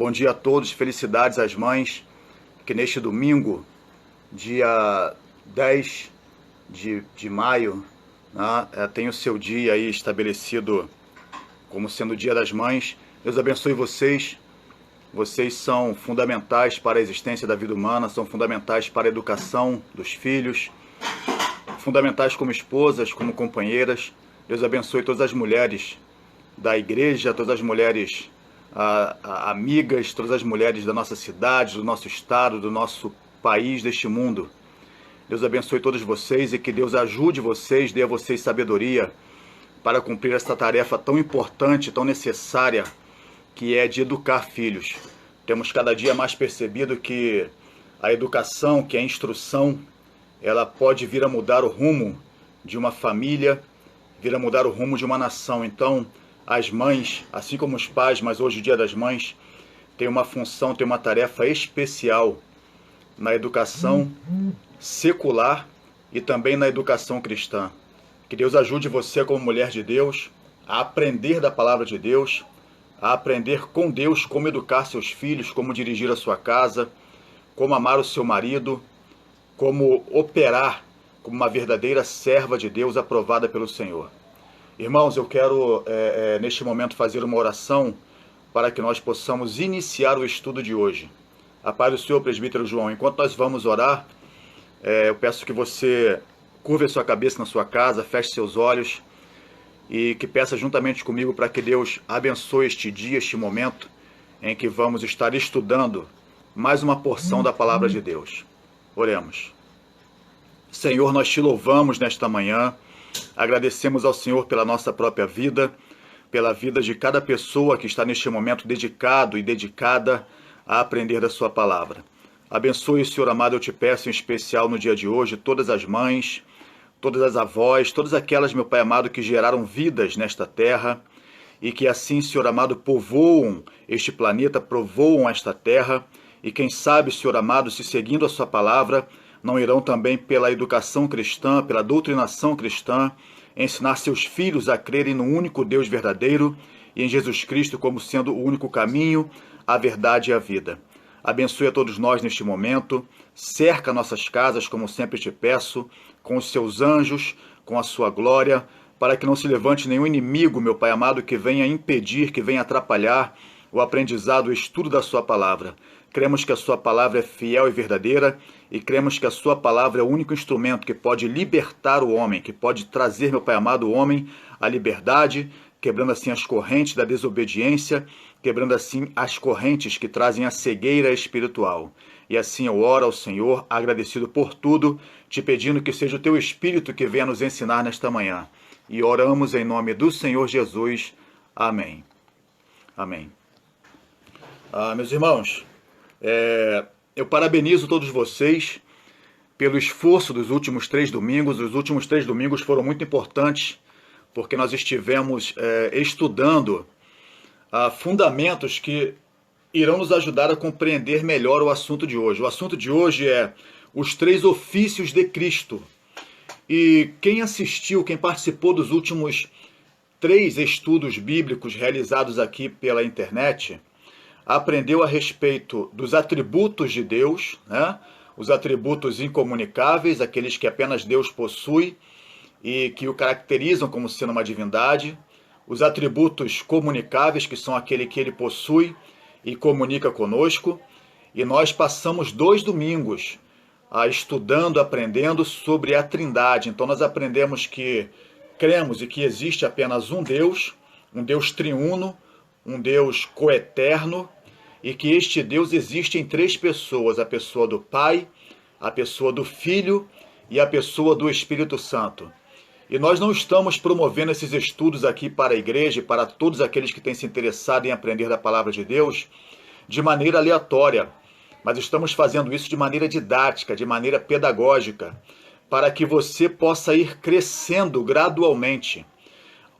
Bom dia a todos, felicidades às mães, que neste domingo, dia 10 de maio, né, tem o seu dia aí estabelecido como sendo o Dia das Mães. Deus abençoe vocês. Vocês são fundamentais para a existência da vida humana, são fundamentais para a educação dos filhos, fundamentais como esposas, como companheiras. Deus abençoe todas as mulheres da igreja, todas as mulheres amigas, todas as mulheres da nossa cidade, do nosso estado, do nosso país, deste mundo. Deus abençoe todos vocês e que Deus ajude vocês, dê a vocês sabedoria para cumprir essa tarefa tão importante, tão necessária, que é de educar filhos. Temos cada dia mais percebido que a educação, que a instrução, ela pode vir a mudar o rumo de uma família, vir a mudar o rumo de uma nação. Então, as mães, assim como os pais, mas hoje o Dia das Mães, tem uma função, tem uma tarefa especial na educação secular e também na educação cristã. Que Deus ajude você, como mulher de Deus, a aprender da palavra de Deus, a aprender com Deus como educar seus filhos, como dirigir a sua casa, como amar o seu marido, como operar como uma verdadeira serva de Deus aprovada pelo Senhor. Irmãos, eu quero neste momento fazer uma oração para que nós possamos iniciar o estudo de hoje. A paz do Senhor, presbítero João. Enquanto nós vamos orar, eu peço que você curve a sua cabeça na sua casa, feche seus olhos e que peça juntamente comigo para que Deus abençoe este dia, este momento em que vamos estar estudando mais uma porção da palavra de Deus. Oremos. Senhor, nós te louvamos nesta manhã, agradecemos ao Senhor pela nossa própria vida, pela vida de cada pessoa que está neste momento dedicado e dedicada a aprender da sua palavra. Abençoe, Senhor amado, eu te peço em especial no dia de hoje, todas as mães, todas as avós, todas aquelas, meu Pai amado, que geraram vidas nesta terra e que assim, Senhor amado, povoam este planeta, povoam esta terra e quem sabe, Senhor amado, se seguindo a sua palavra, não irão também pela educação cristã, pela doutrinação cristã, ensinar seus filhos a crerem no único Deus verdadeiro e em Jesus Cristo como sendo o único caminho, a verdade e a vida. Abençoe a todos nós neste momento, cerca nossas casas, como sempre te peço, com os seus anjos, com a sua glória, para que não se levante nenhum inimigo, meu Pai amado, que venha impedir, que venha atrapalhar o aprendizado, o estudo da sua palavra. Cremos que a sua palavra é fiel e verdadeira e cremos que a sua palavra é o único instrumento que pode libertar o homem, que pode trazer, meu Pai amado, o homem à liberdade, quebrando assim as correntes da desobediência, quebrando assim as correntes que trazem a cegueira espiritual. E assim eu oro ao Senhor, agradecido por tudo, te pedindo que seja o teu Espírito que venha nos ensinar nesta manhã. E oramos em nome do Senhor Jesus. Amém. Amém. Meus irmãos, eu parabenizo todos vocês pelo esforço dos últimos 3 domingos. Os últimos 3 domingos foram muito importantes, porque nós estivemos estudando fundamentos que irão nos ajudar a compreender melhor o assunto de hoje. O assunto de hoje é os 3 ofícios de Cristo. E quem assistiu, quem participou dos últimos 3 estudos bíblicos realizados aqui pela internet, aprendeu a respeito dos atributos de Deus, né? Os atributos incomunicáveis, aqueles que apenas Deus possui e que o caracterizam como sendo uma divindade, os atributos comunicáveis, que são aquele que ele possui e comunica conosco, e nós passamos 2 domingos estudando, aprendendo sobre a Trindade. Então nós aprendemos que cremos e que existe apenas um Deus triuno, um Deus coeterno, e que este Deus existe em 3 pessoas, a pessoa do Pai, a pessoa do Filho e a pessoa do Espírito Santo. E nós não estamos promovendo esses estudos aqui para a igreja e para todos aqueles que têm se interessado em aprender da palavra de Deus de maneira aleatória, mas estamos fazendo isso de maneira didática, de maneira pedagógica, para que você possa ir crescendo gradualmente.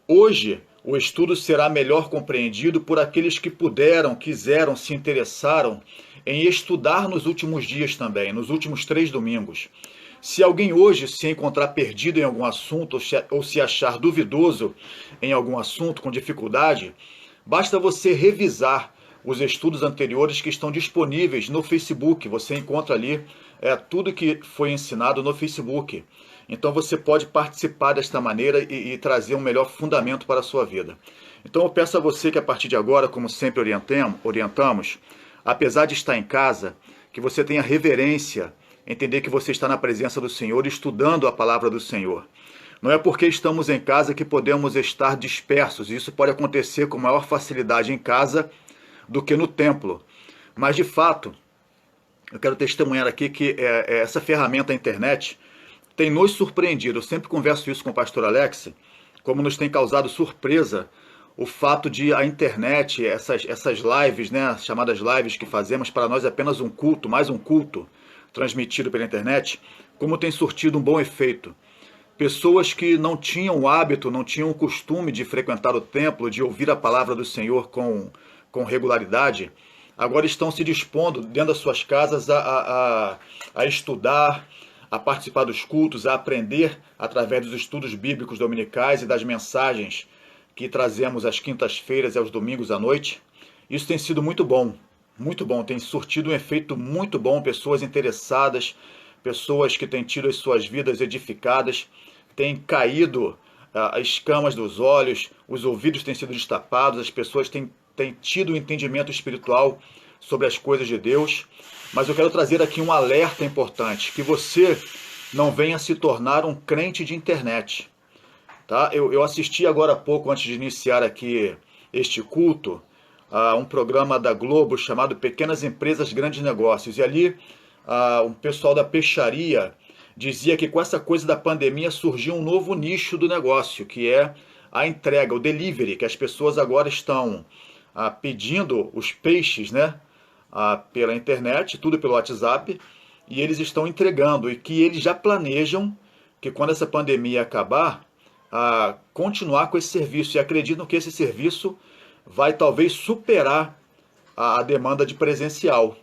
Hoje, o estudo será melhor compreendido por aqueles que puderam, quiseram, se interessaram em estudar nos últimos dias também, nos últimos 3 domingos. Se alguém hoje se encontrar perdido em algum assunto ou se achar duvidoso em algum assunto, com dificuldade, basta você revisar os estudos anteriores que estão disponíveis no Facebook. Você encontra ali tudo que foi ensinado no Facebook. Então você pode participar desta maneira e trazer um melhor fundamento para a sua vida. Então eu peço a você que a partir de agora, como sempre orientamos, apesar de estar em casa, que você tenha reverência, entender que você está na presença do Senhor, estudando a palavra do Senhor. Não é porque estamos em casa que podemos estar dispersos. Isso pode acontecer com maior facilidade em casa do que no templo. Mas, de fato, eu quero testemunhar aqui que essa ferramenta, a internet, tem nos surpreendido. Eu sempre converso isso com o pastor Alex, como nos tem causado surpresa o fato de a internet, essas lives, né, chamadas lives que fazemos, para nós é apenas um culto, mais um culto transmitido pela internet, como tem surtido um bom efeito. Pessoas que não tinham o hábito, não tinham o costume de frequentar o templo, de ouvir a palavra do Senhor com regularidade, agora estão se dispondo dentro das suas casas a estudar, a participar dos cultos, a aprender através dos estudos bíblicos dominicais e das mensagens que trazemos às quintas-feiras e aos domingos à noite. Isso tem sido muito bom, tem surtido um efeito muito bom, pessoas interessadas, pessoas que têm tido as suas vidas edificadas, têm caído as escamas dos olhos, os ouvidos têm sido destapados, as pessoas têm tido um entendimento espiritual sobre as coisas de Deus. Mas eu quero trazer aqui um alerta importante, que você não venha se tornar um crente de internet. Tá? Eu assisti agora há pouco, antes de iniciar aqui este culto, a um programa da Globo chamado Pequenas Empresas, Grandes Negócios. E ali um pessoal da peixaria dizia que com essa coisa da pandemia surgiu um novo nicho do negócio, que é a entrega, o delivery, que as pessoas agora estão pedindo os peixes, né, pela internet, tudo pelo WhatsApp, e eles estão entregando, e que eles já planejam que quando essa pandemia acabar, continuar com esse serviço, e acreditam que esse serviço vai talvez superar a demanda de presencial.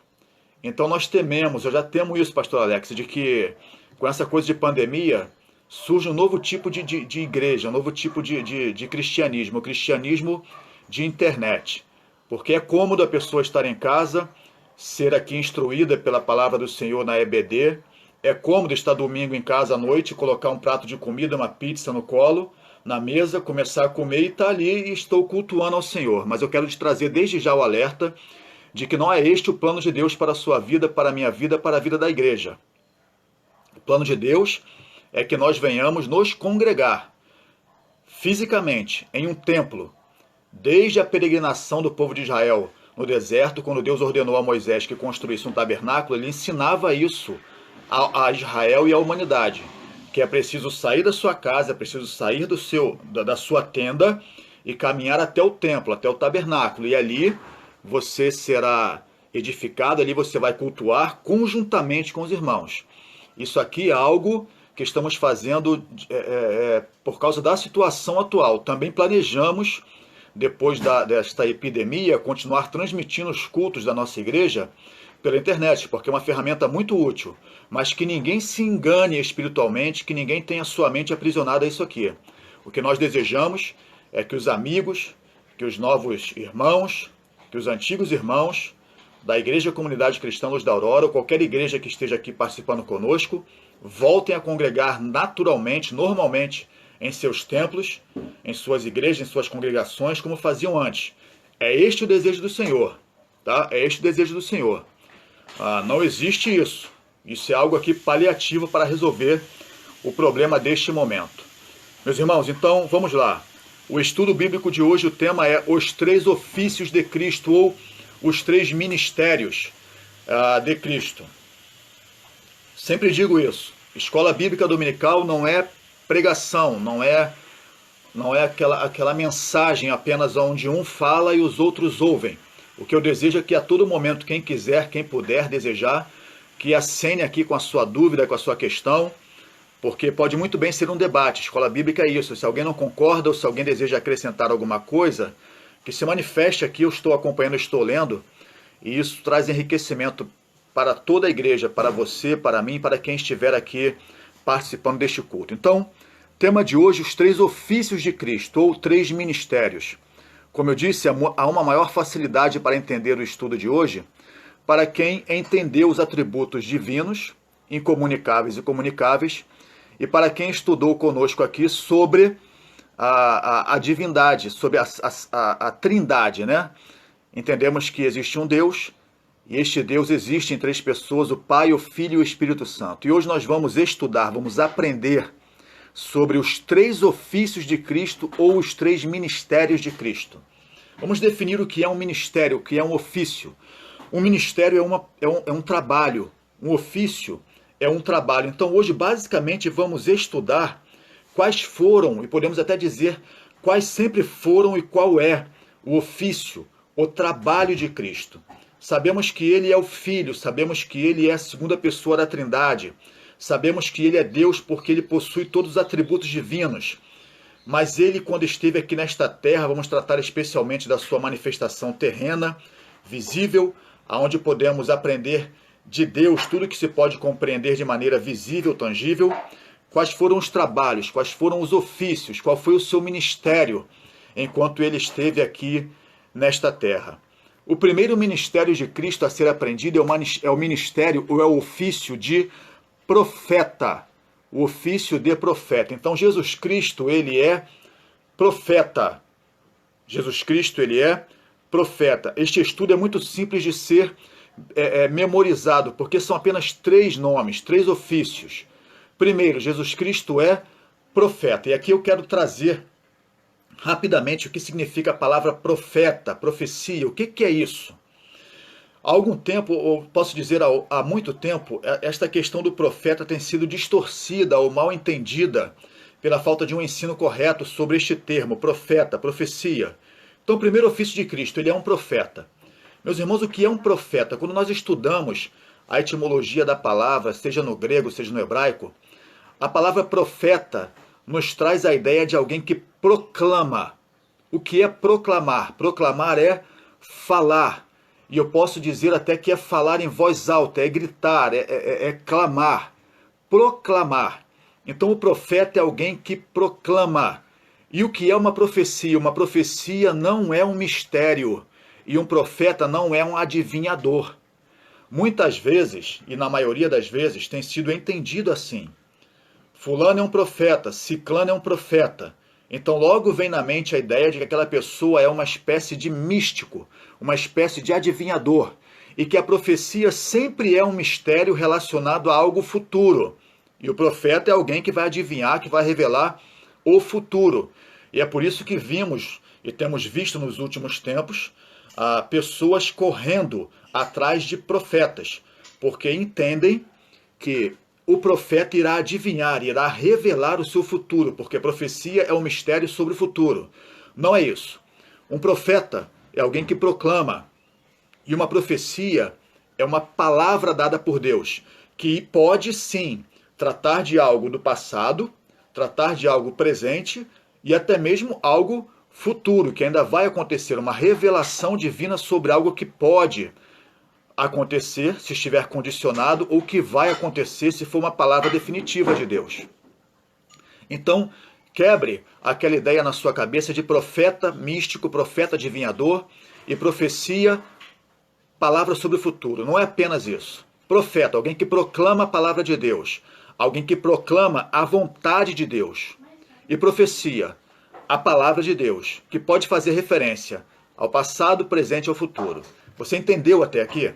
Então nós tememos, eu já temo isso, pastor Alex, de que com essa coisa de pandemia surge um novo tipo de igreja, um novo tipo de cristianismo, o cristianismo de internet. Porque é cômodo a pessoa estar em casa, ser aqui instruída pela palavra do Senhor na EBD, é cômodo estar domingo em casa à noite, colocar um prato de comida, uma pizza no colo, na mesa, começar a comer e estar ali e estou cultuando ao Senhor. Mas eu quero te trazer desde já o alerta de que não é este o plano de Deus para a sua vida, para a minha vida, para a vida da igreja. O plano de Deus é que nós venhamos nos congregar fisicamente em um templo, desde a peregrinação do povo de Israel no deserto, quando Deus ordenou a Moisés que construísse um tabernáculo, ele ensinava isso a Israel e à humanidade, que é preciso sair da sua casa, é preciso sair da sua tenda e caminhar até o templo, até o tabernáculo, e ali você será edificado, ali você vai cultuar conjuntamente com os irmãos. Isso aqui é algo que estamos fazendo por causa da situação atual. Também planejamos, depois desta epidemia, continuar transmitindo os cultos da nossa igreja pela internet, porque é uma ferramenta muito útil, mas que ninguém se engane espiritualmente, que ninguém tenha sua mente aprisionada a isso aqui. O que nós desejamos é que os amigos, que os novos irmãos, que os antigos irmãos da Igreja Comunidade Cristã Luz da Aurora, ou qualquer igreja que esteja aqui participando conosco, voltem a congregar naturalmente, normalmente, em seus templos, em suas igrejas, em suas congregações, como faziam antes. É este o desejo do Senhor, tá? É este o desejo do Senhor. Não existe isso. Isso é algo aqui paliativo para resolver o problema deste momento. Meus irmãos, então, vamos lá. O estudo bíblico de hoje, o tema é os 3 ofícios de Cristo, ou os 3 ministérios de Cristo. Sempre digo isso. Escola Bíblica Dominical não é pregação, não é aquela mensagem apenas onde um fala e os outros ouvem. O que eu desejo é que a todo momento, quem quiser, quem puder desejar, que acene aqui com a sua dúvida, com a sua questão, porque pode muito bem ser um debate. Escola Bíblica é isso. Se alguém não concorda ou se alguém deseja acrescentar alguma coisa, que se manifeste aqui. Eu estou acompanhando, estou lendo, e isso traz enriquecimento para toda a igreja, para você, para mim, para quem estiver aqui participando deste culto. Então, tema de hoje, os 3 ofícios de Cristo, ou 3 ministérios. Como eu disse, há uma maior facilidade para entender o estudo de hoje para quem entendeu os atributos divinos, incomunicáveis e comunicáveis, e para quem estudou conosco aqui sobre a divindade, sobre a trindade, né? Entendemos que existe um Deus, e este Deus existe em três pessoas, o Pai, o Filho e o Espírito Santo. E hoje nós vamos estudar, vamos aprender sobre os três ofícios de Cristo ou os três ministérios de Cristo. Vamos definir o que é um ministério, o que é um ofício. Um ministério é um trabalho, um ofício é um trabalho. Então hoje basicamente vamos estudar quais foram, e podemos até dizer quais sempre foram e qual é o ofício, o trabalho de Cristo. Sabemos que ele é o Filho, sabemos que ele é a segunda pessoa da Trindade, sabemos que ele é Deus porque ele possui todos os atributos divinos. Mas ele, quando esteve aqui nesta terra, vamos tratar especialmente da sua manifestação terrena, visível, aonde podemos aprender de Deus tudo que se pode compreender de maneira visível, tangível. Quais foram os trabalhos, quais foram os ofícios, qual foi o seu ministério enquanto ele esteve aqui nesta terra. O primeiro ministério de Cristo a ser aprendido é o ministério ou é o ofício de profeta. O ofício de profeta. Então Jesus Cristo, ele é profeta. Jesus Cristo, ele é profeta. Este estudo é muito simples de ser memorizado, porque são apenas três nomes, três ofícios. Primeiro, Jesus Cristo é profeta. E aqui eu quero trazer rapidamente o que significa a palavra profeta, profecia. O que é isso? Há algum tempo, ou posso dizer há muito tempo, esta questão do profeta tem sido distorcida ou mal entendida pela falta de um ensino correto sobre este termo, profeta, profecia. Então, o primeiro ofício de Cristo, ele é um profeta. Meus irmãos, o que é um profeta? Quando nós estudamos a etimologia da palavra, seja no grego, seja no hebraico, a palavra profeta nos traz a ideia de alguém que proclama. O que é proclamar? Proclamar é falar. E eu posso dizer até que é falar em voz alta, é gritar, é clamar, proclamar. Então o profeta é alguém que proclama. E o que é uma profecia? Uma profecia não é um mistério. E um profeta não é um adivinhador. Muitas vezes, e na maioria das vezes, tem sido entendido assim. Fulano é um profeta, ciclano é um profeta. Então logo vem na mente a ideia de que aquela pessoa é uma espécie de místico, uma espécie de adivinhador, e que a profecia sempre é um mistério relacionado a algo futuro. E o profeta é alguém que vai adivinhar, que vai revelar o futuro. E é por isso que vimos e temos visto nos últimos tempos pessoas correndo atrás de profetas, porque entendem que o profeta irá adivinhar, irá revelar o seu futuro, porque profecia é um mistério sobre o futuro. Não é isso. Um profeta é alguém que proclama, e uma profecia é uma palavra dada por Deus, que pode sim tratar de algo do passado, tratar de algo presente e até mesmo algo futuro, que ainda vai acontecer, uma revelação divina sobre algo que pode acontecer se estiver condicionado ou que vai acontecer se for uma palavra definitiva de Deus. Então, quebre aquela ideia na sua cabeça de profeta místico, profeta adivinhador e profecia, palavra sobre o futuro. Não é apenas isso. Profeta, alguém que proclama a palavra de Deus, alguém que proclama a vontade de Deus. E profecia, a palavra de Deus, que pode fazer referência ao passado, presente e ao futuro. Você entendeu até aqui?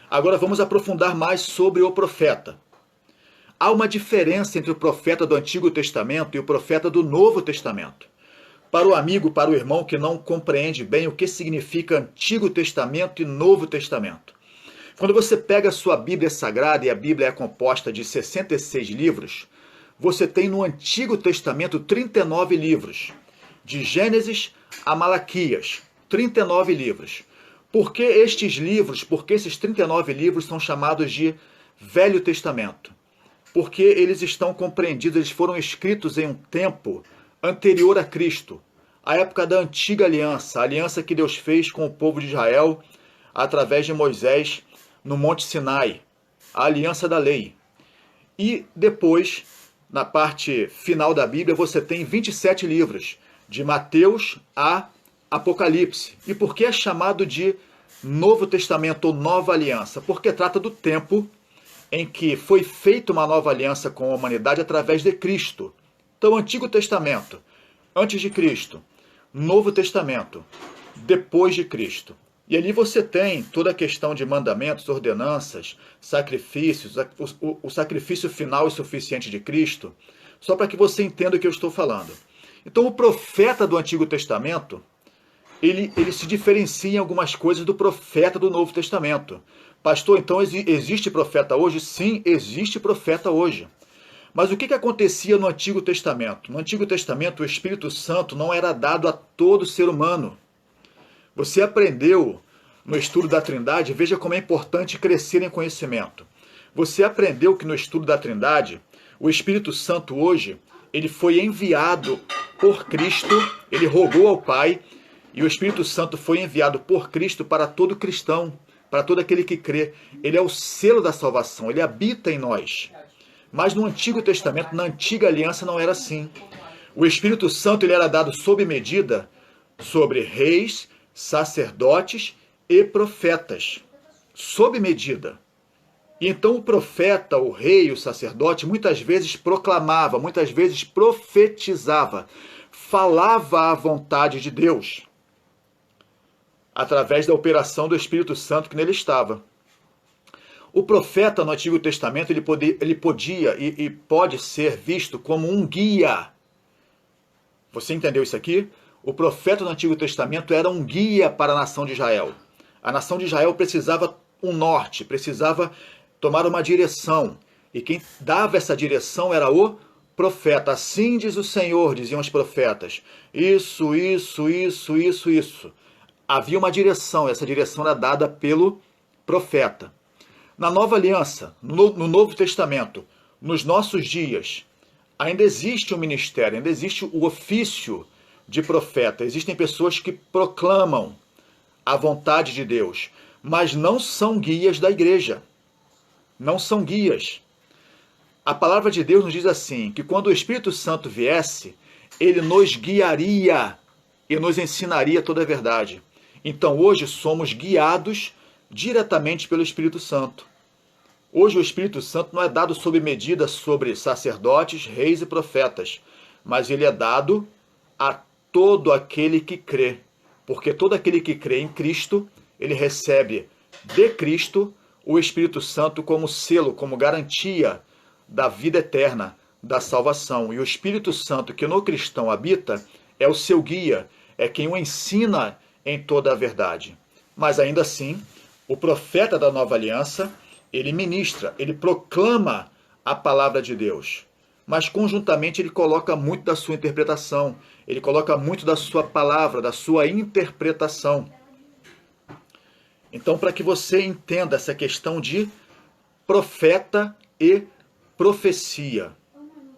Agora vamos aprofundar mais sobre o profeta. Há uma diferença entre o profeta do Antigo Testamento e o profeta do Novo Testamento. Para o amigo, para o irmão que não compreende bem o que significa Antigo Testamento e Novo Testamento. Quando você pega a sua Bíblia Sagrada, e a Bíblia é composta de 66 livros, você tem no Antigo Testamento 39 livros. De Gênesis a Malaquias, 39 livros. Por que estes livros, por que esses 39 livros são chamados de Velho Testamento? Porque eles estão compreendidos, eles foram escritos em um tempo anterior a Cristo, a época da antiga aliança, a aliança que Deus fez com o povo de Israel através de Moisés no Monte Sinai, a aliança da lei. E depois, na parte final da Bíblia, você tem 27 livros, de Mateus a Apocalipse. E por que é chamado de Novo Testamento ou Nova Aliança? Porque trata do tempo em que foi feita uma nova aliança com a humanidade através de Cristo. Então, Antigo Testamento, antes de Cristo. Novo Testamento, depois de Cristo. E ali você tem toda a questão de mandamentos, ordenanças, sacrifícios, o sacrifício final e suficiente de Cristo, só para que você entenda o que eu estou falando. Então, o profeta do Antigo Testamento, ele se diferencia em algumas coisas do profeta do Novo Testamento. Pastor, então existe profeta hoje? Sim, existe profeta hoje. Mas o que acontecia no Antigo Testamento? No Antigo Testamento, o Espírito Santo não era dado a todo ser humano. Você aprendeu no estudo da Trindade, veja como é importante crescer em conhecimento. Você aprendeu que no estudo da Trindade, o Espírito Santo hoje, ele foi enviado por Cristo, ele rogou ao Pai, e o Espírito Santo foi enviado por Cristo para todo cristão, para todo aquele que crê. Ele é o selo da salvação, ele habita em nós. Mas no Antigo Testamento, na Antiga Aliança, não era assim. O Espírito Santo ele era dado sob medida sobre reis, sacerdotes e profetas. Sob medida. E então o profeta, o rei, o sacerdote, muitas vezes proclamava, muitas vezes profetizava, falava a vontade de Deus, através da operação do Espírito Santo que nele estava. O profeta no Antigo Testamento ele podia e pode ser visto como um guia. Você entendeu isso aqui? O profeta no Antigo Testamento era um guia para a nação de Israel. A nação de Israel precisava um norte, precisava tomar uma direção. E quem dava essa direção era o profeta. Assim diz o Senhor, diziam os profetas. Isso. Havia uma direção, essa direção era dada pelo profeta. Na Nova Aliança, no Novo Testamento, nos nossos dias, ainda existe um ministério, ainda existe o ofício de profeta. Existem pessoas que proclamam a vontade de Deus, mas não são guias da igreja. Não são guias. A palavra de Deus nos diz assim, que quando o Espírito Santo viesse, ele nos guiaria e nos ensinaria toda a verdade. Então hoje somos guiados diretamente pelo Espírito Santo. Hoje o Espírito Santo não é dado sob medida sobre sacerdotes, reis e profetas, mas ele é dado a todo aquele que crê. Porque todo aquele que crê em Cristo, ele recebe de Cristo o Espírito Santo como selo, como garantia da vida eterna, da salvação. E o Espírito Santo que no cristão habita é o seu guia, é quem o ensina em toda a verdade. Mas ainda assim, o profeta da nova aliança, ele ministra, ele proclama a palavra de Deus. Mas conjuntamente ele coloca muito da sua interpretação, ele coloca muito da sua palavra, da sua interpretação. Então, para que você entenda essa questão de profeta e profecia.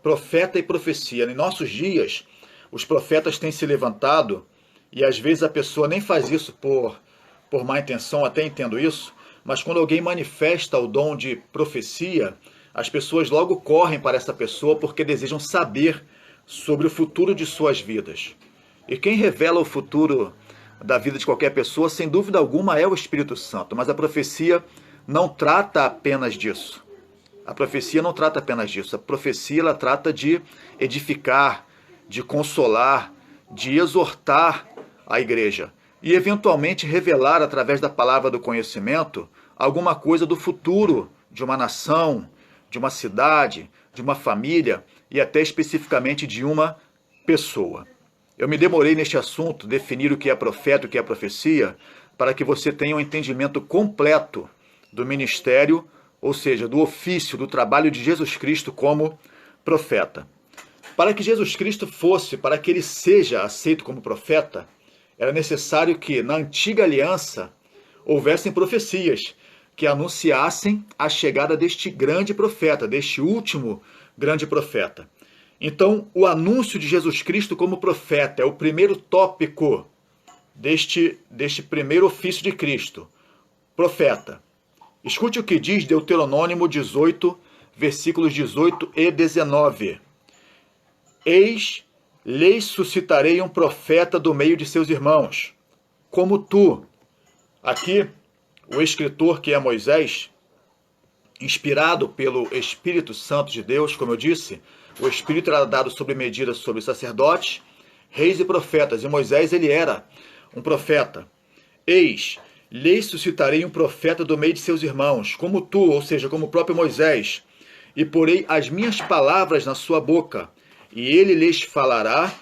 Profeta e profecia. Em nossos dias, os profetas têm se levantado, e às vezes a pessoa nem faz isso por má intenção, até entendo isso, mas quando alguém manifesta o dom de profecia, as pessoas logo correm para essa pessoa porque desejam saber sobre o futuro de suas vidas. E quem revela o futuro da vida de qualquer pessoa, sem dúvida alguma, é o Espírito Santo. Mas a profecia não trata apenas disso. A profecia não trata apenas disso. A profecia ela trata de edificar, de consolar, de exortar a igreja. E eventualmente revelar através da palavra do conhecimento alguma coisa do futuro de uma nação, de uma cidade, de uma família e até especificamente de uma pessoa. Eu me demorei neste assunto, definir o que é profeta, o que é profecia, para que você tenha um entendimento completo do ministério, ou seja, do ofício, do trabalho de Jesus Cristo como profeta. Para que Jesus Cristo para que ele seja aceito como profeta, era necessário que na antiga aliança houvessem profecias que anunciassem a chegada deste grande profeta, deste último grande profeta. Então, o anúncio de Jesus Cristo como profeta é o primeiro tópico deste primeiro ofício de Cristo, profeta. Escute o que diz Deuteronômio 18, versículos 18 e 19. Eis, lhes suscitarei um profeta do meio de seus irmãos, como tu. Aqui, o escritor, que é Moisés, inspirado pelo Espírito Santo de Deus, como eu disse, o Espírito era dado sobre medida sobre sacerdotes, reis e profetas, e Moisés ele era um profeta. Eis, lhes suscitarei um profeta do meio de seus irmãos, como tu, ou seja, como o próprio Moisés, e porei as minhas palavras na sua boca, e ele lhes falará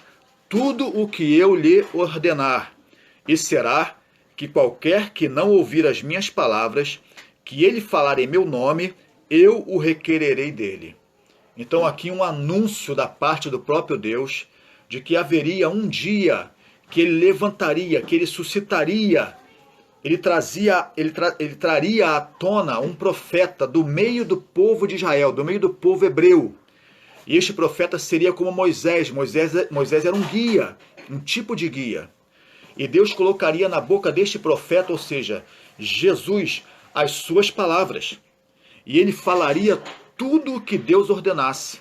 tudo o que eu lhe ordenar. E será que qualquer que não ouvir as minhas palavras, que ele falar em meu nome, eu o requererei dele. Então aqui um anúncio da parte do próprio Deus, de que haveria um dia que ele levantaria, que ele suscitaria, ele traria à tona um profeta do meio do povo de Israel, do meio do povo hebreu. E este profeta seria como Moisés. Moisés era um guia, um tipo de guia. E Deus colocaria na boca deste profeta, ou seja, Jesus, as suas palavras. E ele falaria tudo o que Deus ordenasse.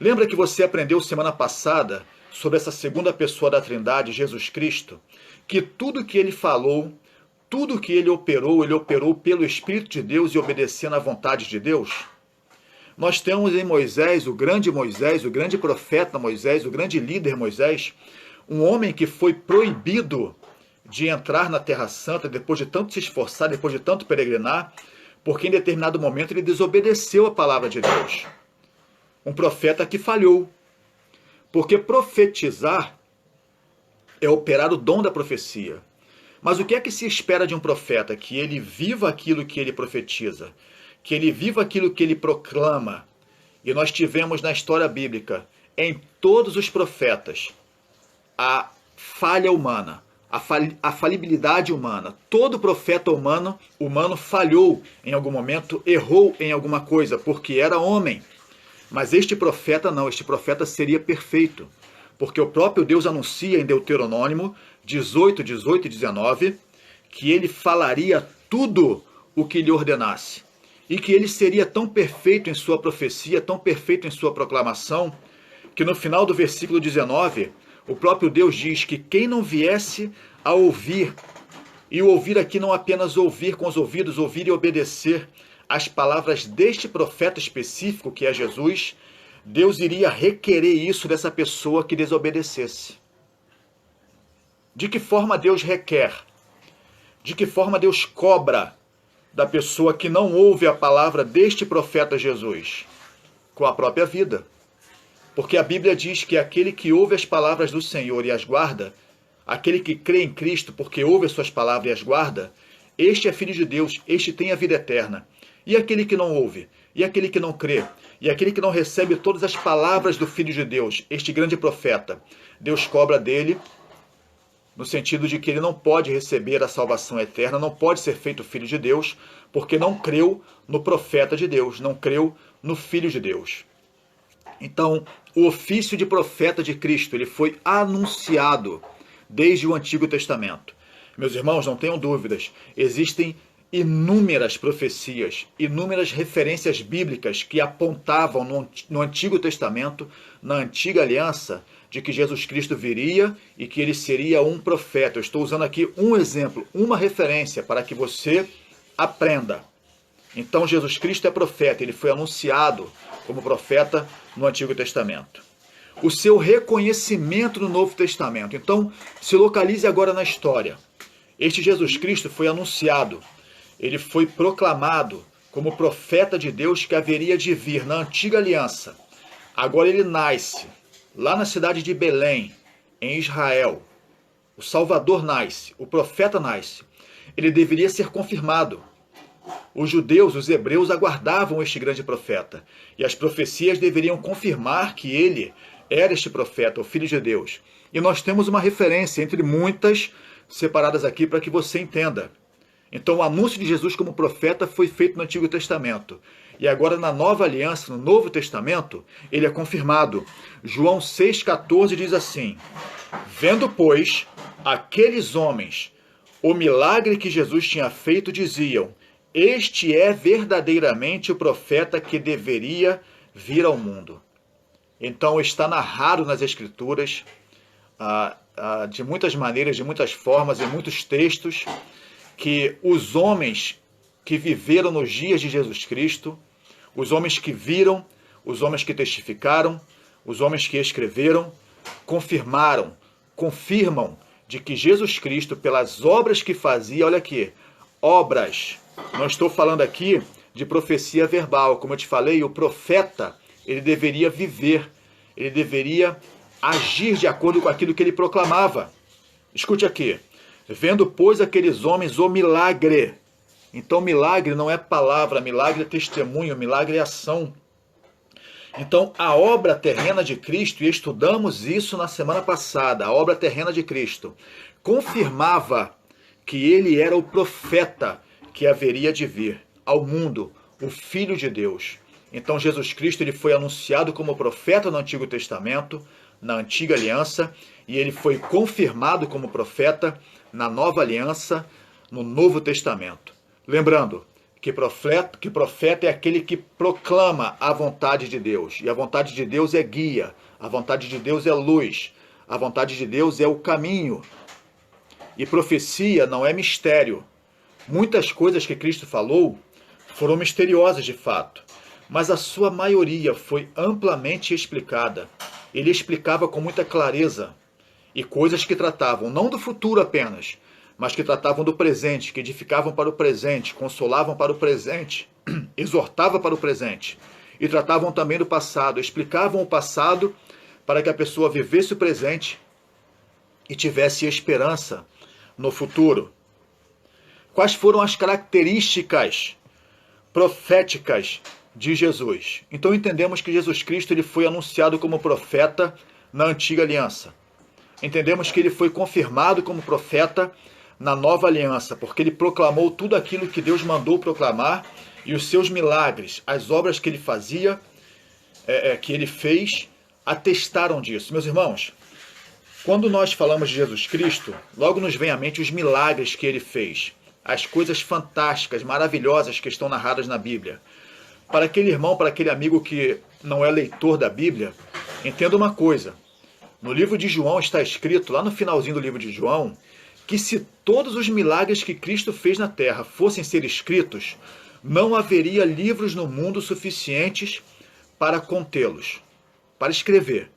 Lembra que você aprendeu semana passada sobre essa segunda pessoa da Trindade, Jesus Cristo? Que tudo que ele falou, tudo que ele operou pelo Espírito de Deus e obedecendo à vontade de Deus? Nós temos em Moisés, o grande profeta Moisés, o grande líder Moisés, um homem que foi proibido de entrar na Terra Santa depois de tanto se esforçar, depois de tanto peregrinar, porque em determinado momento ele desobedeceu a palavra de Deus. Um profeta que falhou. Porque profetizar é operar o dom da profecia. Mas o que é que se espera de um profeta? Que ele viva aquilo que ele profetiza, que ele viva aquilo que ele proclama. E nós tivemos na história bíblica, em todos os profetas, a falha humana, a falibilidade humana. Todo profeta humano falhou em algum momento, errou em alguma coisa, porque era homem. Mas este profeta não, este profeta seria perfeito. Porque o próprio Deus anuncia em Deuteronômio 18, 18 e 19, que ele falaria tudo o que lhe ordenasse. E que ele seria tão perfeito em sua profecia, tão perfeito em sua proclamação, que no final do versículo 19, o próprio Deus diz que quem não viesse a ouvir, e o ouvir aqui não apenas ouvir com os ouvidos, ouvir e obedecer as palavras deste profeta específico, que é Jesus, Deus iria requerer isso dessa pessoa que desobedecesse. De que forma Deus requer? De que forma Deus cobra da pessoa que não ouve a palavra deste profeta Jesus? Com a própria vida. Porque a Bíblia diz que aquele que ouve as palavras do Senhor e as guarda, aquele que crê em Cristo porque ouve as suas palavras e as guarda, este é filho de Deus, este tem a vida eterna. E aquele que não ouve, e aquele que não crê, e aquele que não recebe todas as palavras do Filho de Deus, este grande profeta, Deus cobra dele, no sentido de que ele não pode receber a salvação eterna, não pode ser feito filho de Deus, porque não creu no profeta de Deus, não creu no Filho de Deus. Então, o ofício de profeta de Cristo, ele foi anunciado desde o Antigo Testamento. Meus irmãos, não tenham dúvidas, existem inúmeras profecias, inúmeras referências bíblicas que apontavam no Antigo Testamento, na Antiga Aliança, de que Jesus Cristo viria e que ele seria um profeta. Eu estou usando aqui um exemplo, uma referência para que você aprenda. Então Jesus Cristo é profeta, ele foi anunciado como profeta no Antigo Testamento. O seu reconhecimento no Novo Testamento. Então, se localize agora na história. Este Jesus Cristo foi anunciado, ele foi proclamado como profeta de Deus que haveria de vir na Antiga Aliança. Agora ele nasce lá na cidade de Belém, em Israel. O Salvador nasce, o profeta nasce. Ele deveria ser confirmado. Os judeus, os hebreus, aguardavam este grande profeta. E as profecias deveriam confirmar que ele era este profeta, o Filho de Deus. E nós temos uma referência entre muitas separadas aqui para que você entenda. Então o anúncio de Jesus como profeta foi feito no Antigo Testamento. E agora na Nova Aliança, no Novo Testamento, ele é confirmado. João 6,14 diz assim: vendo, pois, aqueles homens o milagre que Jesus tinha feito, diziam: este é verdadeiramente o profeta que deveria vir ao mundo. Então está narrado nas Escrituras de muitas maneiras, de muitas formas, em muitos textos, que os homens que viveram nos dias de Jesus Cristo, os homens que viram, os homens que testificaram, os homens que escreveram, confirmam de que Jesus Cristo, pelas obras que fazia, olha aqui, obras, não estou falando aqui de profecia verbal, como eu te falei, o profeta, ele deveria viver, ele deveria agir de acordo com aquilo que ele proclamava. Escute aqui, vendo, pois, aqueles homens o milagre. Então, milagre não é palavra, milagre é testemunho, milagre é ação. Então, a obra terrena de Cristo, e estudamos isso na semana passada, a obra terrena de Cristo, confirmava que ele era o profeta que haveria de vir ao mundo, o Filho de Deus. Então, Jesus Cristo ele foi anunciado como profeta no Antigo Testamento, na Antiga Aliança, e ele foi confirmado como profeta na Nova Aliança, no Novo Testamento. Lembrando que profeta é aquele que proclama a vontade de Deus. E a vontade de Deus é guia, a vontade de Deus é luz, a vontade de Deus é o caminho. E profecia não é mistério. Muitas coisas que Cristo falou foram misteriosas de fato, mas a sua maioria foi amplamente explicada. Ele explicava com muita clareza, e coisas que tratavam não do futuro apenas, mas que tratavam do presente, que edificavam para o presente, consolavam para o presente, exortavam para o presente, e tratavam também do passado, explicavam o passado para que a pessoa vivesse o presente e tivesse esperança no futuro. Quais foram as características proféticas de Jesus? Então entendemos que Jesus Cristo ele foi anunciado como profeta na Antiga Aliança. Entendemos que ele foi confirmado como profeta na Nova Aliança, porque ele proclamou tudo aquilo que Deus mandou proclamar, e os seus milagres, as obras que ele fazia, que ele fez, atestaram disso. Meus irmãos, quando nós falamos de Jesus Cristo, logo nos vem à mente os milagres que ele fez, as coisas fantásticas, maravilhosas que estão narradas na Bíblia. Para aquele irmão, para aquele amigo que não é leitor da Bíblia, entenda uma coisa. No livro de João está escrito, lá no finalzinho do livro de João, que se todos os milagres que Cristo fez na terra fossem ser escritos, não haveria livros no mundo suficientes para contê-los, para escrever.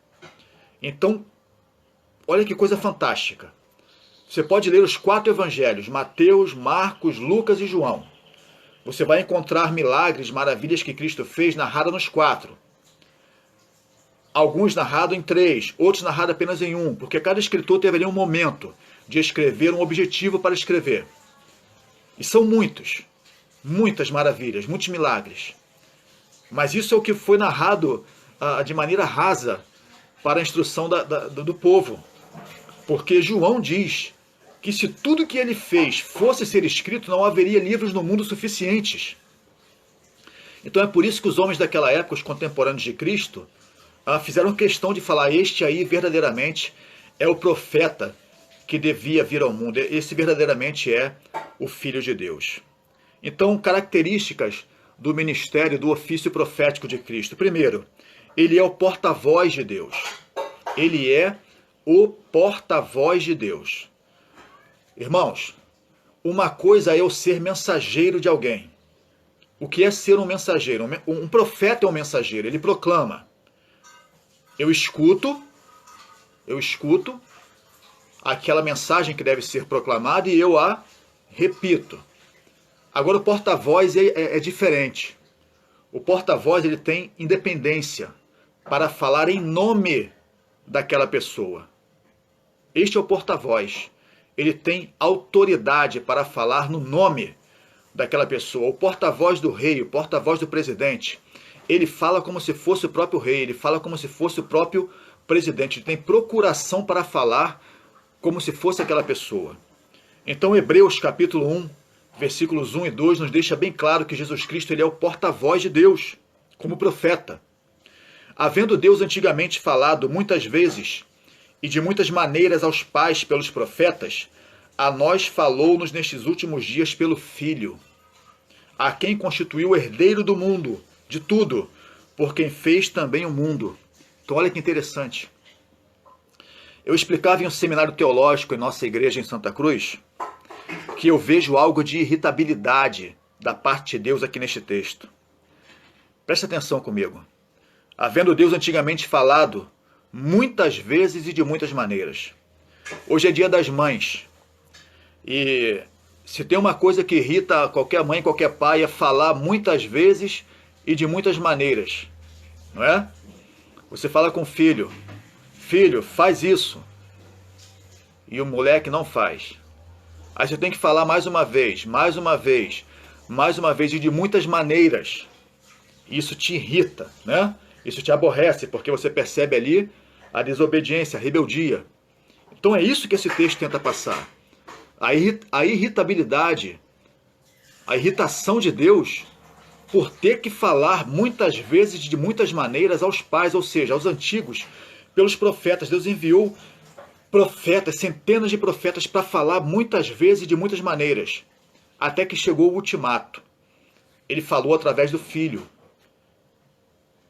Então, olha que coisa fantástica. Você pode ler os 4 evangelhos, Mateus, Marcos, Lucas e João. Você vai encontrar milagres, maravilhas que Cristo fez narradas nos 4. Alguns narrados em 3, outros narrados apenas em 1, porque cada escritor teve ali um momento de escrever, um objetivo para escrever. E são muitas maravilhas, muitos milagres. Mas isso é o que foi narrado de maneira rasa para a instrução do povo. Porque João diz que se tudo que ele fez fosse ser escrito, não haveria livros no mundo suficientes. Então é por isso que os homens daquela época, os contemporâneos de Cristo, fizeram questão de falar, este aí verdadeiramente é o profeta que devia vir ao mundo. Esse verdadeiramente é o Filho de Deus. Então, características do ministério, do ofício profético de Cristo. Primeiro, ele é o porta-voz de Deus. Ele é o porta-voz de Deus. Irmãos, uma coisa é eu ser mensageiro de alguém. O que é ser um mensageiro? Um profeta é um mensageiro, ele proclama. Eu escuto aquela mensagem que deve ser proclamada e eu a repito. Agora o porta-voz é diferente. O porta-voz ele tem independência para falar em nome daquela pessoa. Este é o porta-voz. Ele tem autoridade para falar no nome daquela pessoa. O porta-voz do rei, o porta-voz do presidente, ele fala como se fosse o próprio rei, ele fala como se fosse o próprio presidente. Ele tem procuração para falar como se fosse aquela pessoa. Então Hebreus capítulo 1, versículos 1 e 2 nos deixa bem claro que Jesus Cristo ele é o porta-voz de Deus, como profeta. Havendo Deus antigamente falado muitas vezes e de muitas maneiras aos pais pelos profetas, a nós falou-nos nestes últimos dias pelo Filho, a quem constituiu o herdeiro do mundo, de tudo, por quem fez também o mundo. Então olha que interessante. Eu explicava em um seminário teológico em nossa igreja em Santa Cruz que eu vejo algo de irritabilidade da parte de Deus aqui neste texto. Preste atenção comigo. Havendo Deus antigamente falado muitas vezes e de muitas maneiras. Hoje é dia das mães. E se tem uma coisa que irrita qualquer mãe, qualquer pai, é falar muitas vezes e de muitas maneiras. Não é? Você fala com o filho, filho, faz isso. E o moleque não faz. Aí você tem que falar mais uma vez, mais uma vez, mais uma vez e de muitas maneiras. Isso te irrita, né? Isso te aborrece, porque você percebe ali a desobediência, a rebeldia. Então é isso que esse texto tenta passar. A irritabilidade, a irritação de Deus por ter que falar muitas vezes de muitas maneiras aos pais, ou seja, aos antigos, pelos profetas. Deus enviou profetas, centenas de profetas para falar muitas vezes de muitas maneiras, até que chegou o ultimato. Ele falou através do Filho,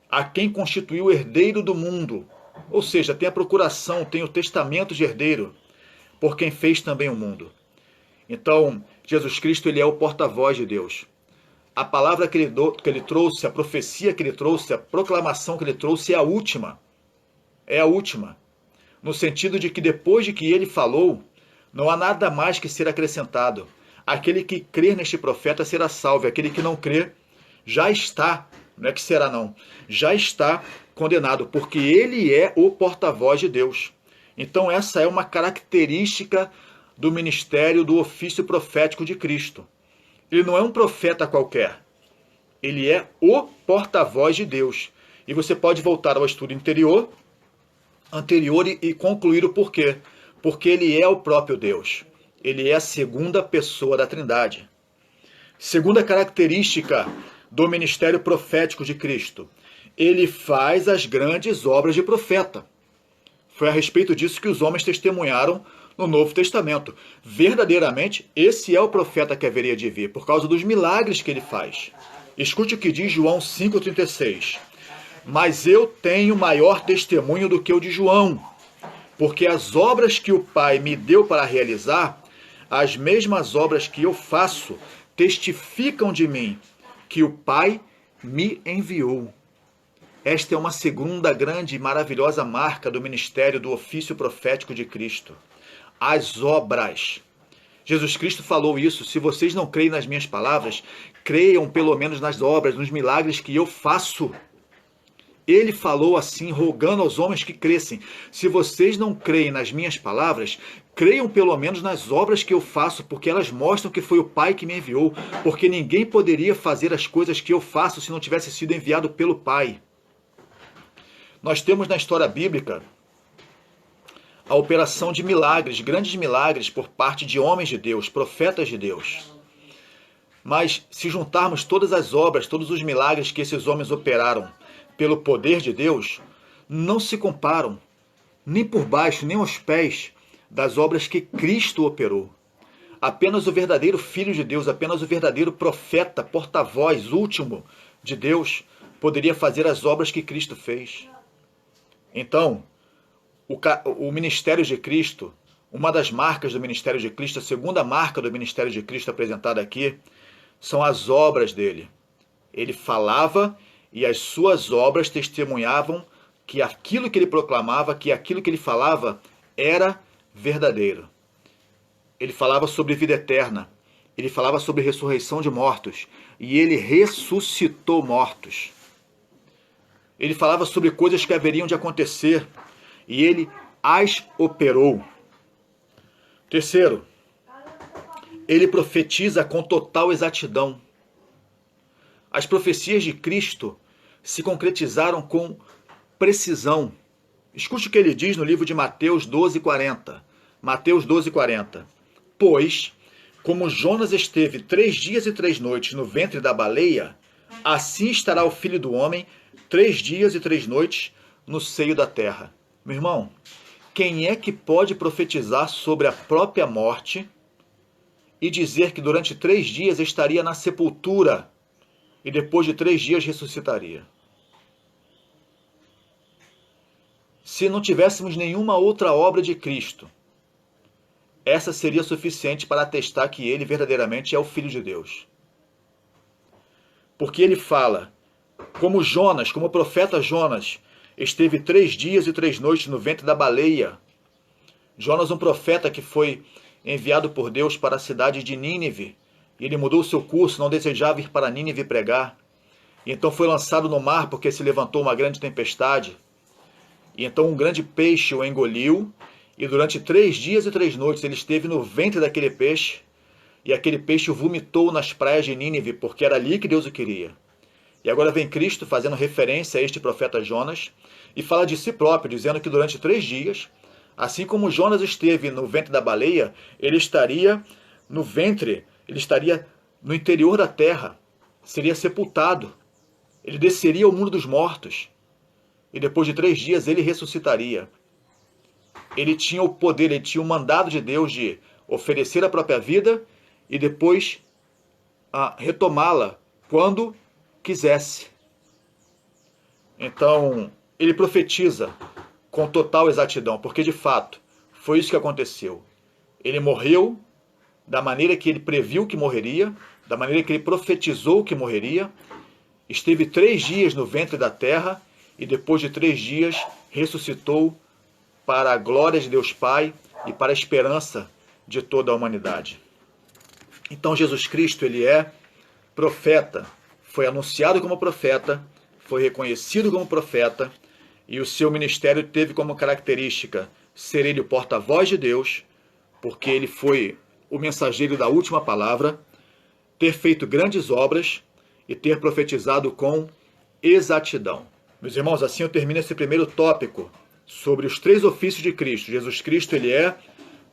a quem constituiu o herdeiro do mundo, ou seja, tem a procuração, tem o testamento de herdeiro, por quem fez também o mundo. Então, Jesus Cristo, ele é o porta-voz de Deus. A palavra que ele trouxe, a profecia que ele trouxe, a proclamação que ele trouxe é a última. É a última. No sentido de que depois de que ele falou, não há nada mais que ser acrescentado. Aquele que crer neste profeta será salvo. Aquele que não crer já está, não é que será não, já está condenado, porque ele é o porta-voz de Deus. Então essa é uma característica do ministério, do ofício profético de Cristo. Ele não é um profeta qualquer. Ele é o porta-voz de Deus. E você pode voltar ao estudo anterior e concluir o porquê. Porque ele é o próprio Deus. Ele é a segunda pessoa da Trindade. Segunda característica do ministério profético de Cristo. Ele faz as grandes obras de profeta. Foi a respeito disso que os homens testemunharam no Novo Testamento. Verdadeiramente, esse é o profeta que haveria de vir, por causa dos milagres que ele faz. Escute o que diz João 5,36. Mas eu tenho maior testemunho do que o de João, porque as obras que o Pai me deu para realizar, as mesmas obras que eu faço, testificam de mim, que o Pai me enviou. Esta é uma segunda grande e maravilhosa marca do ministério do ofício profético de Cristo. As obras. Jesus Cristo falou isso. Se vocês não creem nas minhas palavras, creiam pelo menos nas obras, nos milagres que eu faço. Ele falou assim, rogando aos homens que crescem. Se vocês não creem nas minhas palavras, creiam pelo menos nas obras que eu faço, porque elas mostram que foi o Pai que me enviou. Porque ninguém poderia fazer as coisas que eu faço se não tivesse sido enviado pelo Pai. Nós temos na história bíblica a operação de milagres, grandes milagres por parte de homens de Deus, profetas de Deus. Mas se juntarmos todas as obras, todos os milagres que esses homens operaram pelo poder de Deus, não se comparam, nem por baixo, nem aos pés das obras que Cristo operou. Apenas o verdadeiro Filho de Deus, apenas o verdadeiro profeta, porta-voz, último de Deus, poderia fazer as obras que Cristo fez. Então, o ministério de Cristo, uma das marcas do ministério de Cristo, a segunda marca do ministério de Cristo apresentada aqui, são as obras dele. Ele falava e as suas obras testemunhavam que aquilo que ele proclamava, que aquilo que ele falava era verdadeiro. Ele falava sobre vida eterna, ele falava sobre ressurreição de mortos, e ele ressuscitou mortos. Ele falava sobre coisas que haveriam de acontecer, e ele as operou. Terceiro, ele profetiza com total exatidão. As profecias de Cristo se concretizaram com precisão. Escute o que ele diz no livro de Mateus 12:40. Mateus 12:40. Pois, como Jonas esteve 3 dias e 3 noites no ventre da baleia, assim estará o Filho do Homem 3 dias e 3 noites no seio da terra. Meu irmão, quem é que pode profetizar sobre a própria morte e dizer que durante 3 dias estaria na sepultura e depois de 3 dias ressuscitaria? se não tivéssemos nenhuma outra obra de Cristo, essa seria suficiente para atestar que ele verdadeiramente é o Filho de Deus. Porque ele fala, como Jonas, como o profeta Jonas, esteve 3 dias e 3 noites no ventre da baleia. Jonas, um profeta que foi enviado por Deus para a cidade de Nínive, e ele mudou seu curso, não desejava ir para Nínive pregar. E então foi lançado no mar porque se levantou uma grande tempestade. E então um grande peixe o engoliu, e durante 3 dias e 3 noites ele esteve no ventre daquele peixe, e aquele peixe o vomitou nas praias de Nínive, porque era ali que Deus o queria. E agora vem Cristo fazendo referência a este profeta Jonas, e fala de si próprio, dizendo que durante 3 dias, assim como Jonas esteve no ventre da baleia, ele estaria no ventre, ele estaria no interior da terra, seria sepultado, ele desceria ao mundo dos mortos, e depois de 3 dias ele ressuscitaria. Ele tinha o poder, ele tinha o mandado de Deus de oferecer a própria vida e depois retomá-la quando quisesse. Então, ele profetiza com total exatidão, porque de fato foi isso que aconteceu. Ele morreu da maneira que ele previu que morreria, da maneira que ele profetizou que morreria, esteve 3 dias no ventre da terra e depois de 3 dias ressuscitou para a glória de Deus Pai e para a esperança de toda a humanidade. Então Jesus Cristo, ele é profeta, foi anunciado como profeta, foi reconhecido como profeta, e o seu ministério teve como característica ser ele o porta-voz de Deus, porque ele foi o mensageiro da última palavra, ter feito grandes obras e ter profetizado com exatidão. Meus irmãos, assim eu termino esse primeiro tópico sobre os 3 ofícios de Cristo. Jesus Cristo, ele é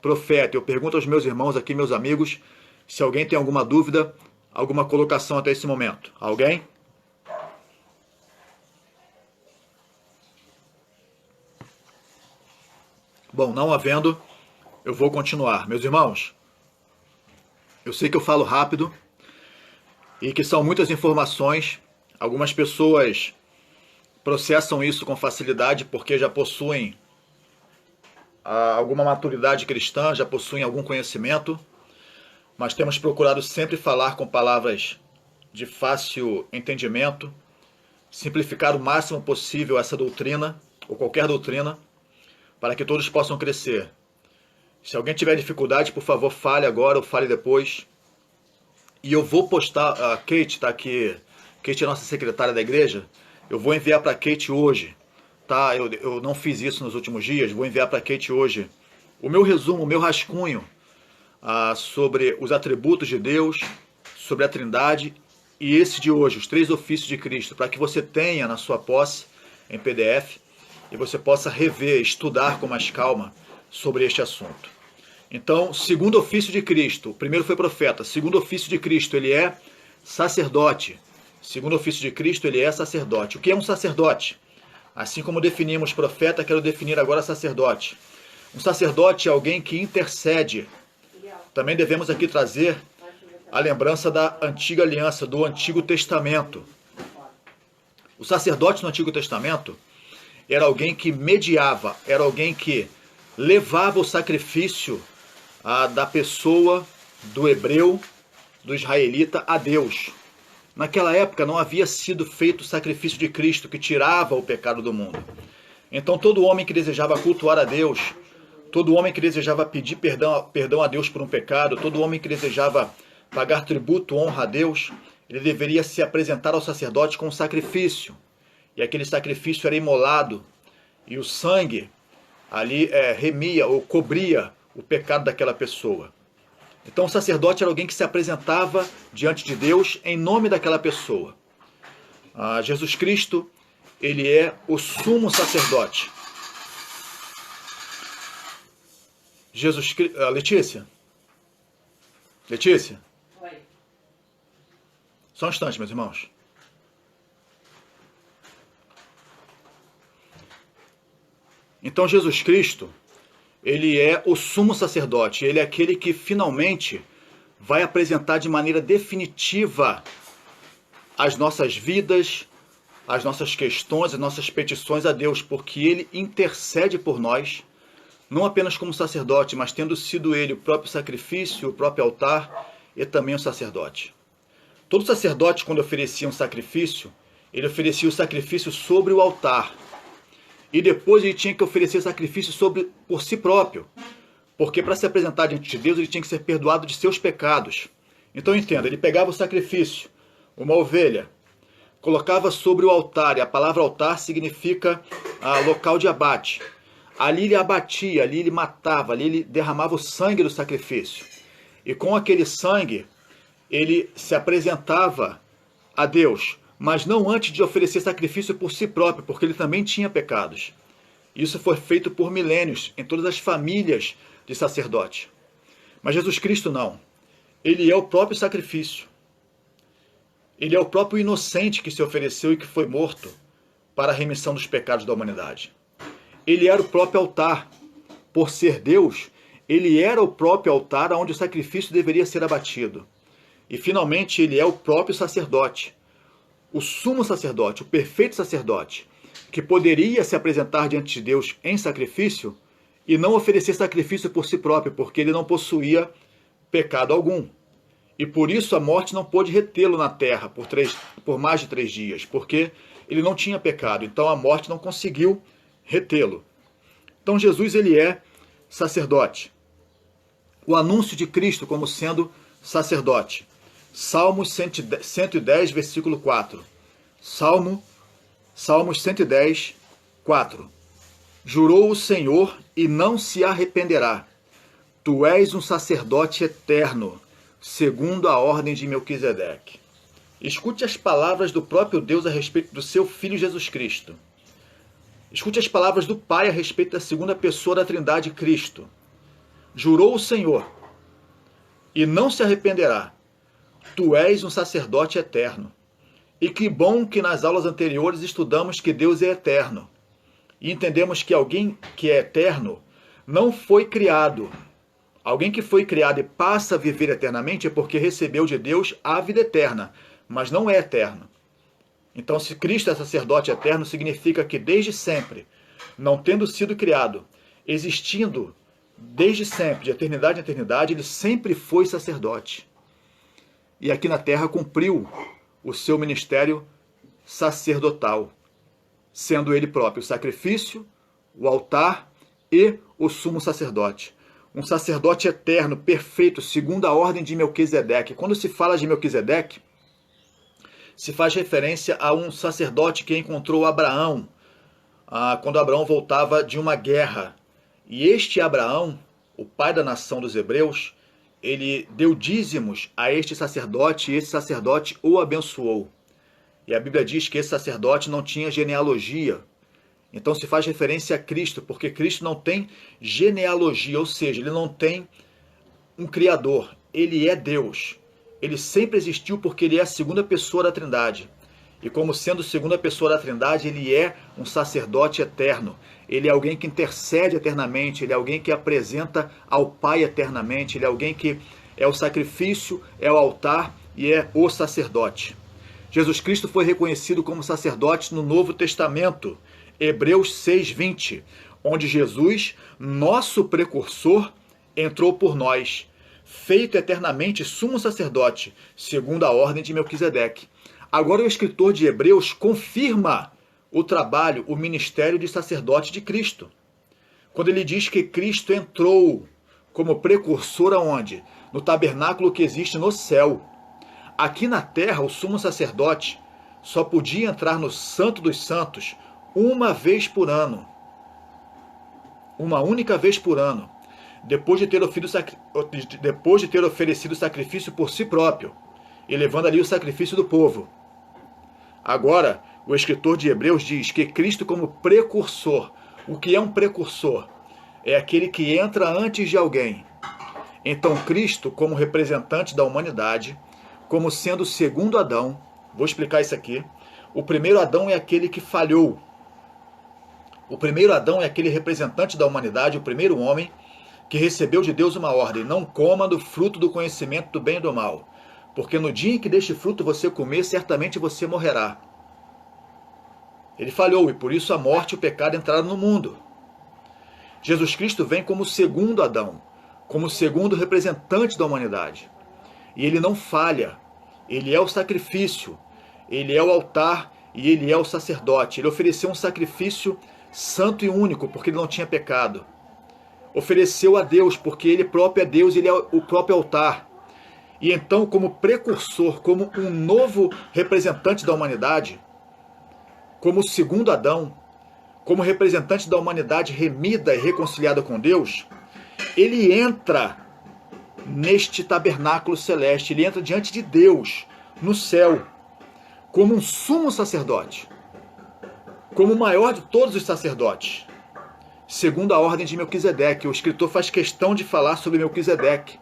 profeta. Eu pergunto aos meus irmãos aqui, meus amigos, se alguém tem alguma dúvida, alguma colocação até esse momento. Alguém? Bom, não havendo, eu vou continuar. Meus irmãos, eu sei que eu falo rápido e que são muitas informações. Algumas pessoas processam isso com facilidade porque já possuem alguma maturidade cristã, já possuem algum conhecimento, mas temos procurado sempre falar com palavras de fácil entendimento, simplificar o máximo possível essa doutrina, ou qualquer doutrina, para que todos possam crescer. Se alguém tiver dificuldade, por favor, fale agora ou fale depois. E eu vou postar, a Kate está aqui, Kate é a nossa secretária da igreja, eu vou enviar para a Kate hoje, tá? Eu não fiz isso nos últimos dias, vou enviar para a Kate hoje o meu resumo, o meu rascunho sobre os atributos de Deus, sobre a Trindade e esse de hoje, os 3 ofícios de Cristo, para que você tenha na sua posse em PDF e você possa rever, estudar com mais calma sobre este assunto. Então, segundo ofício de Cristo, o primeiro foi profeta, segundo ofício de Cristo, ele é sacerdote. Segundo ofício de Cristo, ele é sacerdote. O que é um sacerdote? Assim como definimos profeta, quero definir agora sacerdote. Um sacerdote é alguém que intercede. Também devemos aqui trazer a lembrança da antiga aliança, do Antigo Testamento. O sacerdote no Antigo Testamento era alguém que mediava, era alguém que levava o sacrifício da pessoa, do hebreu, do israelita, a Deus. Naquela época não havia sido feito o sacrifício de Cristo que tirava o pecado do mundo. Então todo homem que desejava cultuar a Deus, todo homem que desejava pedir perdão a Deus por um pecado, todo homem que desejava pagar tributo, honra a Deus, ele deveria se apresentar ao sacerdote com um sacrifício. E aquele sacrifício era imolado, e o sangue ali remia ou cobria o pecado daquela pessoa. Então o sacerdote era alguém que se apresentava diante de Deus em nome daquela pessoa. Jesus Cristo, ele é o sumo sacerdote. Jesus Cristo... Letícia? Letícia? Oi. Só um instante, meus irmãos. Então Jesus Cristo, ele é o sumo sacerdote, ele é aquele que finalmente vai apresentar de maneira definitiva as nossas vidas, as nossas questões, as nossas petições a Deus, porque Ele intercede por nós, não apenas como sacerdote, mas tendo sido Ele o próprio sacrifício, o próprio altar e também o sacerdote. Todo sacerdote, quando oferecia um sacrifício, ele oferecia o sacrifício sobre o altar. E depois ele tinha que oferecer sacrifício por si próprio. Porque para se apresentar diante de Deus, ele tinha que ser perdoado de seus pecados. Então entenda, ele pegava o sacrifício, uma ovelha, colocava sobre o altar, e a palavra altar significa local de abate. Ali ele abatia, ali ele matava, ali ele derramava o sangue do sacrifício. E com aquele sangue, ele se apresentava a Deus, mas não antes de oferecer sacrifício por si próprio, porque ele também tinha pecados. Isso foi feito por milênios, em todas as famílias de sacerdote. Mas Jesus Cristo não. Ele é o próprio sacrifício. Ele é o próprio inocente que se ofereceu e que foi morto para a remissão dos pecados da humanidade. Ele era o próprio altar. Por ser Deus, ele era o próprio altar onde o sacrifício deveria ser abatido. E finalmente ele é o próprio sacerdote, o sumo sacerdote, o perfeito sacerdote, que poderia se apresentar diante de Deus em sacrifício e não oferecer sacrifício por si próprio, porque ele não possuía pecado algum. E por isso a morte não pôde retê-lo na terra por mais de 3 dias, porque ele não tinha pecado, então a morte não conseguiu retê-lo. Então Jesus ele é sacerdote. O anúncio de Cristo como sendo sacerdote. Salmos 110, versículo 4. Salmos 110, 4. Jurou o Senhor e não se arrependerá. Tu és um sacerdote eterno, segundo a ordem de Melquisedeque. Escute as palavras do próprio Deus a respeito do seu Filho Jesus Cristo. Escute as palavras do Pai a respeito da segunda pessoa da Trindade, Cristo. Jurou o Senhor e não se arrependerá. Tu és um sacerdote eterno. E que bom que nas aulas anteriores estudamos que Deus é eterno. E entendemos que alguém que é eterno não foi criado. Alguém que foi criado e passa a viver eternamente é porque recebeu de Deus a vida eterna, mas não é eterno. Então, se Cristo é sacerdote eterno, significa que desde sempre, não tendo sido criado, existindo desde sempre, de eternidade em eternidade, ele sempre foi sacerdote. E aqui na terra cumpriu o seu ministério sacerdotal, sendo ele próprio o sacrifício, o altar e o sumo sacerdote. Um sacerdote eterno, perfeito, segundo a ordem de Melquisedeque. Quando se fala de Melquisedeque, se faz referência a um sacerdote que encontrou Abraão, quando Abraão voltava de uma guerra. E este Abraão, o pai da nação dos hebreus, ele deu dízimos a este sacerdote e esse sacerdote o abençoou. E a Bíblia diz que esse sacerdote não tinha genealogia. Então se faz referência a Cristo, porque Cristo não tem genealogia, ou seja, ele não tem um criador. Ele é Deus. Ele sempre existiu porque ele é a segunda pessoa da Trindade. E como sendo segunda pessoa da Trindade, ele é um sacerdote eterno. Ele é alguém que intercede eternamente, ele é alguém que apresenta ao Pai eternamente, ele é alguém que é o sacrifício, é o altar e é o sacerdote. Jesus Cristo foi reconhecido como sacerdote no Novo Testamento, Hebreus 6:20, onde Jesus, nosso precursor, entrou por nós, feito eternamente sumo sacerdote, segundo a ordem de Melquisedeque. Agora o escritor de Hebreus confirma o trabalho, o ministério de sacerdote de Cristo. Quando ele diz que Cristo entrou como precursor aonde? No tabernáculo que existe no céu. Aqui na terra, o sumo sacerdote só podia entrar no Santo dos Santos uma vez por ano. Uma única vez por ano. Depois de ter oferecido sacrifício por si próprio, e levando ali o sacrifício do povo. Agora, o escritor de Hebreus diz que Cristo como precursor. O que é um precursor? É aquele que entra antes de alguém. Então Cristo, como representante da humanidade, como sendo o segundo Adão, vou explicar isso aqui. O primeiro Adão é aquele que falhou. O primeiro Adão é aquele representante da humanidade, o primeiro homem, que recebeu de Deus uma ordem: não coma do fruto do conhecimento do bem e do mal, porque no dia em que deste fruto você comer, certamente você morrerá. Ele falhou e por isso a morte e o pecado entraram no mundo. Jesus Cristo vem como o segundo Adão, como o segundo representante da humanidade. E ele não falha, ele é o sacrifício, ele é o altar e ele é o sacerdote. Ele ofereceu um sacrifício santo e único, porque ele não tinha pecado. Ofereceu a Deus, porque ele próprio é Deus, ele é o próprio altar. E então, como precursor, como um novo representante da humanidade, como o segundo Adão, como representante da humanidade remida e reconciliada com Deus, ele entra neste tabernáculo celeste, ele entra diante de Deus, no céu, como um sumo sacerdote, como o maior de todos os sacerdotes, segundo a ordem de Melquisedeque. O escritor faz questão de falar sobre Melquisedeque,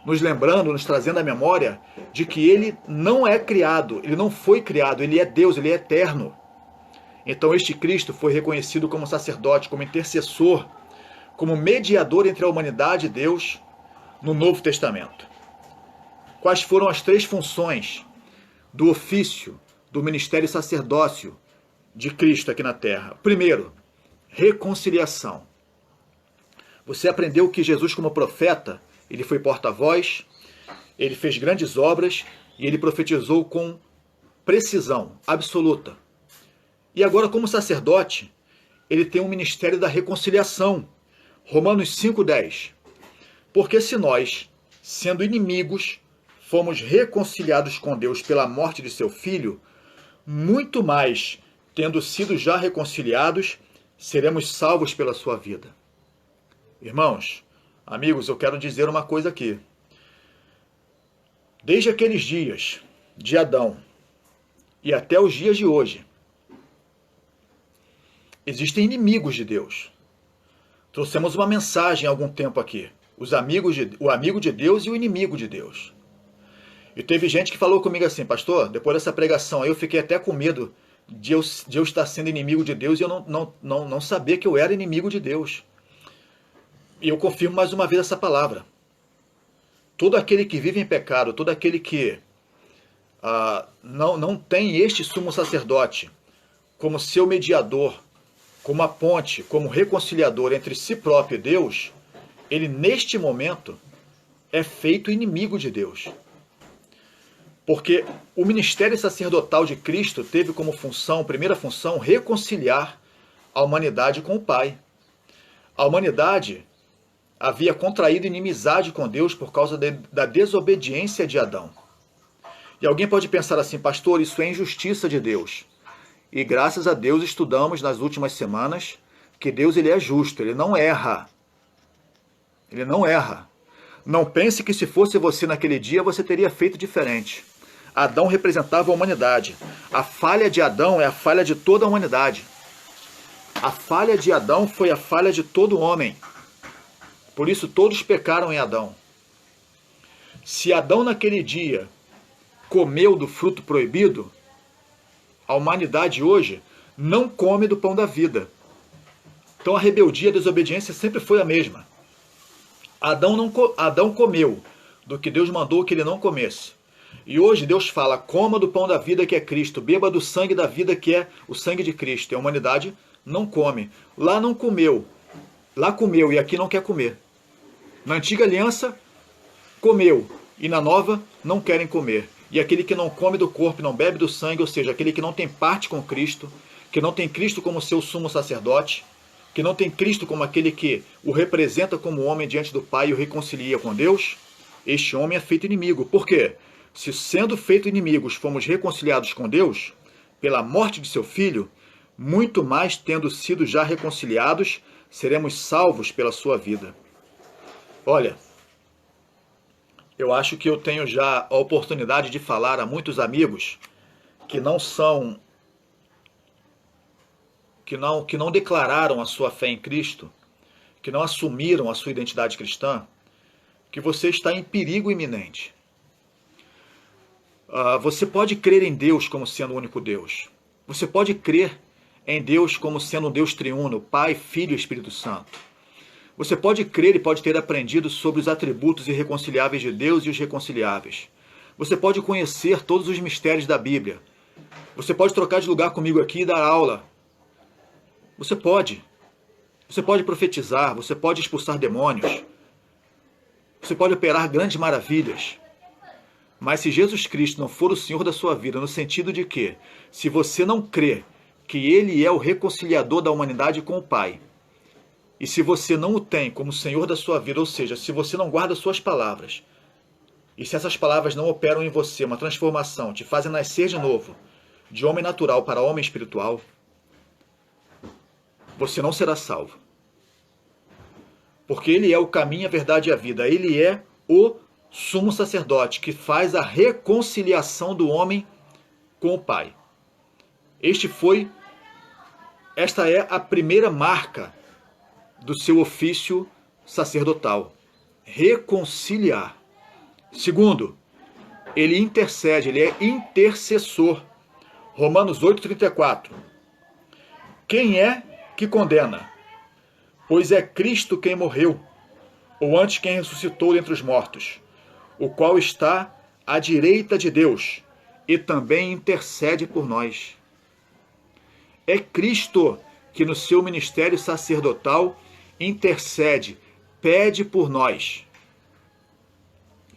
nos lembrando, nos trazendo a memória de que ele não é criado, ele não foi criado, ele é Deus, ele é eterno. Então este Cristo foi reconhecido como sacerdote, como intercessor, como mediador entre a humanidade e Deus no Novo Testamento. Quais foram as 3 funções do ofício, do ministério e sacerdócio de Cristo aqui na terra? Primeiro, reconciliação. Você aprendeu que Jesus, como profeta, ele foi porta-voz, ele fez grandes obras e ele profetizou com precisão absoluta. E agora, como sacerdote, ele tem um ministério da reconciliação. Romanos 5,10. Porque se nós, sendo inimigos, fomos reconciliados com Deus pela morte de seu Filho, muito mais, tendo sido já reconciliados, seremos salvos pela sua vida. Irmãos, amigos, eu quero dizer uma coisa aqui. Desde aqueles dias de Adão e até os dias de hoje, existem inimigos de Deus. Trouxemos uma mensagem há algum tempo aqui. O amigo de Deus e o inimigo de Deus. E teve gente que falou comigo assim: pastor, depois dessa pregação aí eu fiquei até com medo de eu estar sendo inimigo de Deus e eu não saber que eu era inimigo de Deus. E eu confirmo mais uma vez essa palavra. Todo aquele que vive em pecado, todo aquele que não tem este sumo sacerdote como seu mediador, como a ponte, como reconciliador entre si próprio e Deus, ele neste momento é feito inimigo de Deus. Porque o ministério sacerdotal de Cristo teve como função, primeira função, reconciliar a humanidade com o Pai. A humanidade havia contraído inimizade com Deus por causa da desobediência de Adão. E alguém pode pensar assim: pastor, isso é injustiça de Deus. E graças a Deus estudamos nas últimas semanas que Deus ele é justo, ele não erra. Ele não erra. Não pense que se fosse você naquele dia, você teria feito diferente. Adão representava a humanidade. A falha de Adão é a falha de toda a humanidade. A falha de Adão foi a falha de todo homem. Por isso todos pecaram em Adão. Se Adão naquele dia comeu do fruto proibido, a humanidade hoje não come do pão da vida. Então a rebeldia, a desobediência sempre foi a mesma. Adão comeu do que Deus mandou que ele não comesse. E hoje Deus fala: coma do pão da vida que é Cristo, beba do sangue da vida que é o sangue de Cristo. E a humanidade não come. Lá não comeu. Lá comeu e aqui não quer comer. Na antiga aliança, comeu. E na nova, não querem comer. E aquele que não come do corpo, não bebe do sangue, ou seja, aquele que não tem parte com Cristo, que não tem Cristo como seu sumo sacerdote, que não tem Cristo como aquele que o representa como homem diante do Pai e o reconcilia com Deus, este homem é feito inimigo. Por quê? Se sendo feito inimigos fomos reconciliados com Deus, pela morte de seu Filho, muito mais tendo sido já reconciliados, seremos salvos pela sua vida. Olha, eu acho que eu tenho já a oportunidade de falar a muitos amigos que não declararam a sua fé em Cristo, que não assumiram a sua identidade cristã, que você está em perigo iminente. Você pode crer em Deus como sendo o único Deus. Você pode crer em Deus como sendo um Deus triuno, Pai, Filho e Espírito Santo. Você pode crer e pode ter aprendido sobre os atributos irreconciliáveis de Deus e os reconciliáveis. Você pode conhecer todos os mistérios da Bíblia, Você pode trocar de lugar comigo aqui e dar aula. Você pode. Você pode profetizar, você pode expulsar demônios. Você pode operar grandes maravilhas. Mas se Jesus Cristo não for o Senhor da sua vida, no sentido de que, se você não crê que Ele é o reconciliador da humanidade com o Pai, e se você não o tem como Senhor da sua vida, ou seja, se você não guarda suas palavras, e se essas palavras não operam em você uma transformação, te fazem nascer de novo, de homem natural para homem espiritual, você não será salvo. Porque Ele é o caminho, a verdade e a vida. Ele é o sumo sacerdote que faz a reconciliação do homem com o Pai. Esta é a primeira marca do seu ofício sacerdotal. Reconciliar. Segundo, ele intercede, ele é intercessor. Romanos 8,34. Quem é que condena? Pois é Cristo quem morreu, ou antes quem ressuscitou dentre os mortos, o qual está à direita de Deus e também intercede por nós. É Cristo que no seu ministério sacerdotal intercede, pede por nós.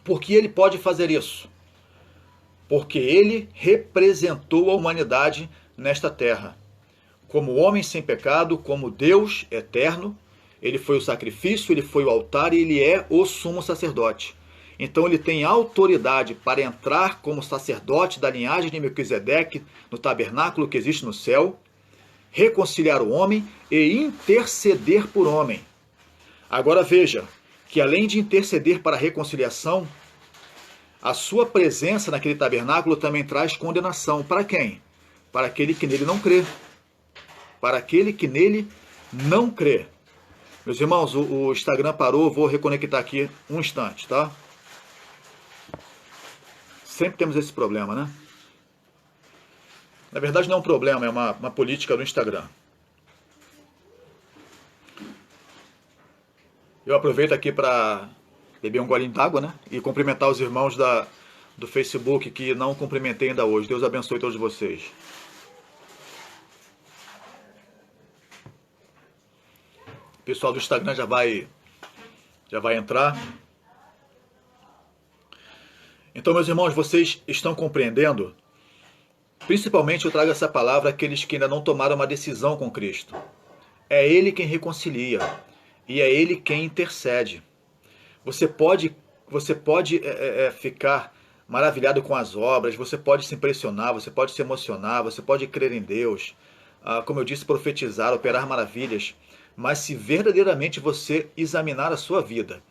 Por que ele pode fazer isso? Porque ele representou a humanidade nesta terra. Como homem sem pecado, como Deus eterno, ele foi o sacrifício, ele foi o altar e ele é o sumo sacerdote. Então ele tem autoridade para entrar como sacerdote da linhagem de Melquisedeque no tabernáculo que existe no céu, reconciliar o homem e interceder por homem. Agora veja que além de interceder para a reconciliação, a sua presença naquele tabernáculo também traz condenação. Para quem? Para aquele que nele não crê. Para aquele que nele não crê. Meus irmãos, o Instagram parou, vou reconectar aqui um instante, tá? Sempre temos esse problema, né? Na verdade não é um problema, é uma política do Instagram. Eu aproveito aqui para beber um golinho d'água, né? E cumprimentar os irmãos do Facebook que não cumprimentei ainda hoje. Deus abençoe todos vocês. O pessoal do Instagram já vai entrar. Então, meus irmãos, vocês estão compreendendo? Principalmente eu trago essa palavra àqueles que ainda não tomaram uma decisão com Cristo. É Ele quem reconcilia e é Ele quem intercede. Você pode ficar maravilhado com as obras, você pode se impressionar, você pode se emocionar, você pode crer em Deus, como eu disse, profetizar, operar maravilhas, mas se verdadeiramente você examinar a sua vida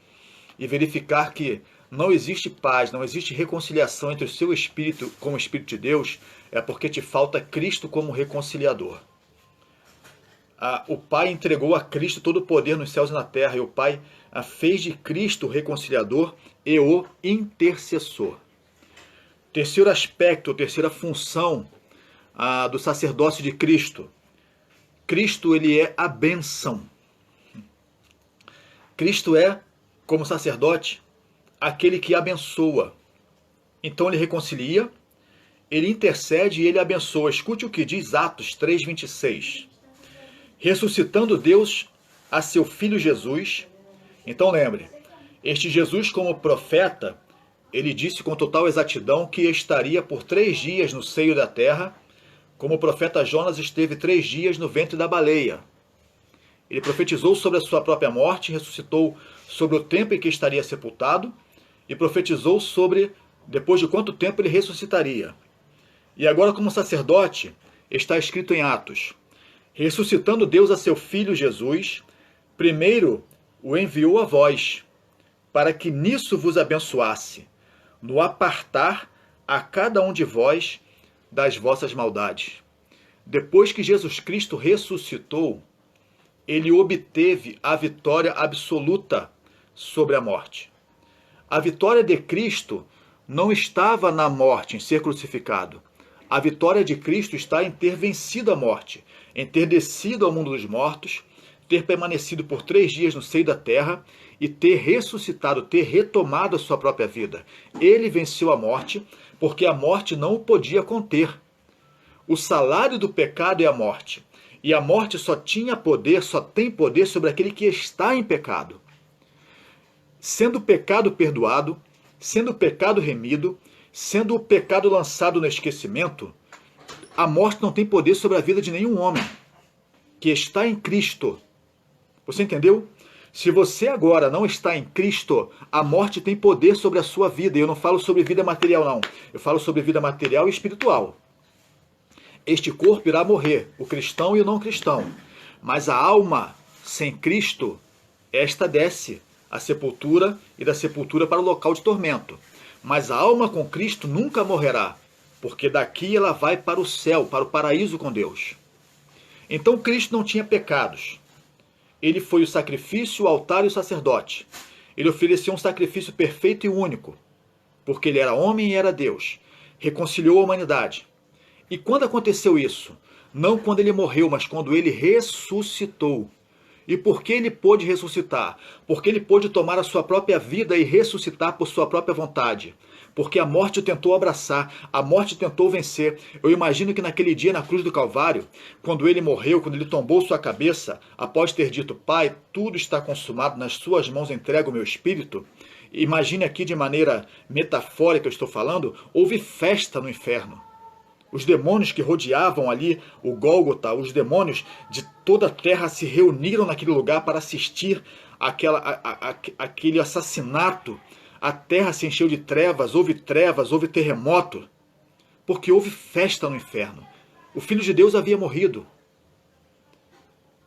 e verificar que não existe paz, não existe reconciliação entre o seu espírito com o Espírito de Deus, é porque te falta Cristo como reconciliador. O Pai entregou a Cristo todo o poder nos céus e na terra, e o Pai fez de Cristo o reconciliador e o intercessor. Terceiro aspecto, terceira função do sacerdócio de Cristo. Cristo, ele é a bênção. Cristo é, como sacerdote, aquele que abençoa. Então ele reconcilia, ele intercede e ele abençoa. Escute o que diz Atos 3:26. Ressuscitando Deus a seu Filho Jesus. Então lembre, este Jesus como profeta, ele disse com total exatidão que estaria por 3 dias no seio da terra, como o profeta Jonas esteve 3 dias no ventre da baleia. Ele profetizou sobre a sua própria morte, ressuscitou sobre o tempo em que estaria sepultado, e profetizou sobre depois de quanto tempo ele ressuscitaria. E agora, como sacerdote, está escrito em Atos: ressuscitando Deus a seu Filho Jesus, primeiro o enviou a vós, para que nisso vos abençoasse, no apartar a cada um de vós das vossas maldades. Depois que Jesus Cristo ressuscitou, ele obteve a vitória absoluta sobre a morte. A vitória de Cristo não estava na morte, em ser crucificado. A vitória de Cristo está em ter vencido a morte, em ter descido ao mundo dos mortos, ter permanecido por 3 dias no seio da terra e ter ressuscitado, ter retomado a sua própria vida. Ele venceu a morte, porque a morte não o podia conter. O salário do pecado é a morte. E a morte só tem poder sobre aquele que está em pecado. Sendo o pecado perdoado, sendo o pecado remido, sendo o pecado lançado no esquecimento, a morte não tem poder sobre a vida de nenhum homem que está em Cristo. Você entendeu? Se você agora não está em Cristo, a morte tem poder sobre a sua vida. E eu não falo sobre vida material, não. Eu falo sobre vida material e espiritual. Este corpo irá morrer, o cristão e o não cristão. Mas a alma sem Cristo, esta desce à sepultura e da sepultura para o local de tormento. Mas a alma com Cristo nunca morrerá, porque daqui ela vai para o céu, para o paraíso com Deus. Então Cristo não tinha pecados. Ele foi o sacrifício, o altar e o sacerdote. Ele ofereceu um sacrifício perfeito e único, porque ele era homem e era Deus. Reconciliou a humanidade. E quando aconteceu isso? Não quando ele morreu, mas quando ele ressuscitou. E por que ele pôde ressuscitar? Porque ele pôde tomar a sua própria vida e ressuscitar por sua própria vontade. Porque a morte o tentou abraçar, a morte tentou vencer. Eu imagino que naquele dia na cruz do Calvário, quando ele morreu, quando ele tombou sua cabeça, após ter dito, Pai, tudo está consumado, nas suas mãos entrego o meu espírito. Imagine aqui de maneira metafórica, eu estou falando, houve festa no inferno. Os demônios que rodeavam ali o Gólgota, os demônios de toda a terra se reuniram naquele lugar para assistir aquele assassinato. A terra se encheu de trevas, houve terremoto, porque houve festa no inferno. O Filho de Deus havia morrido.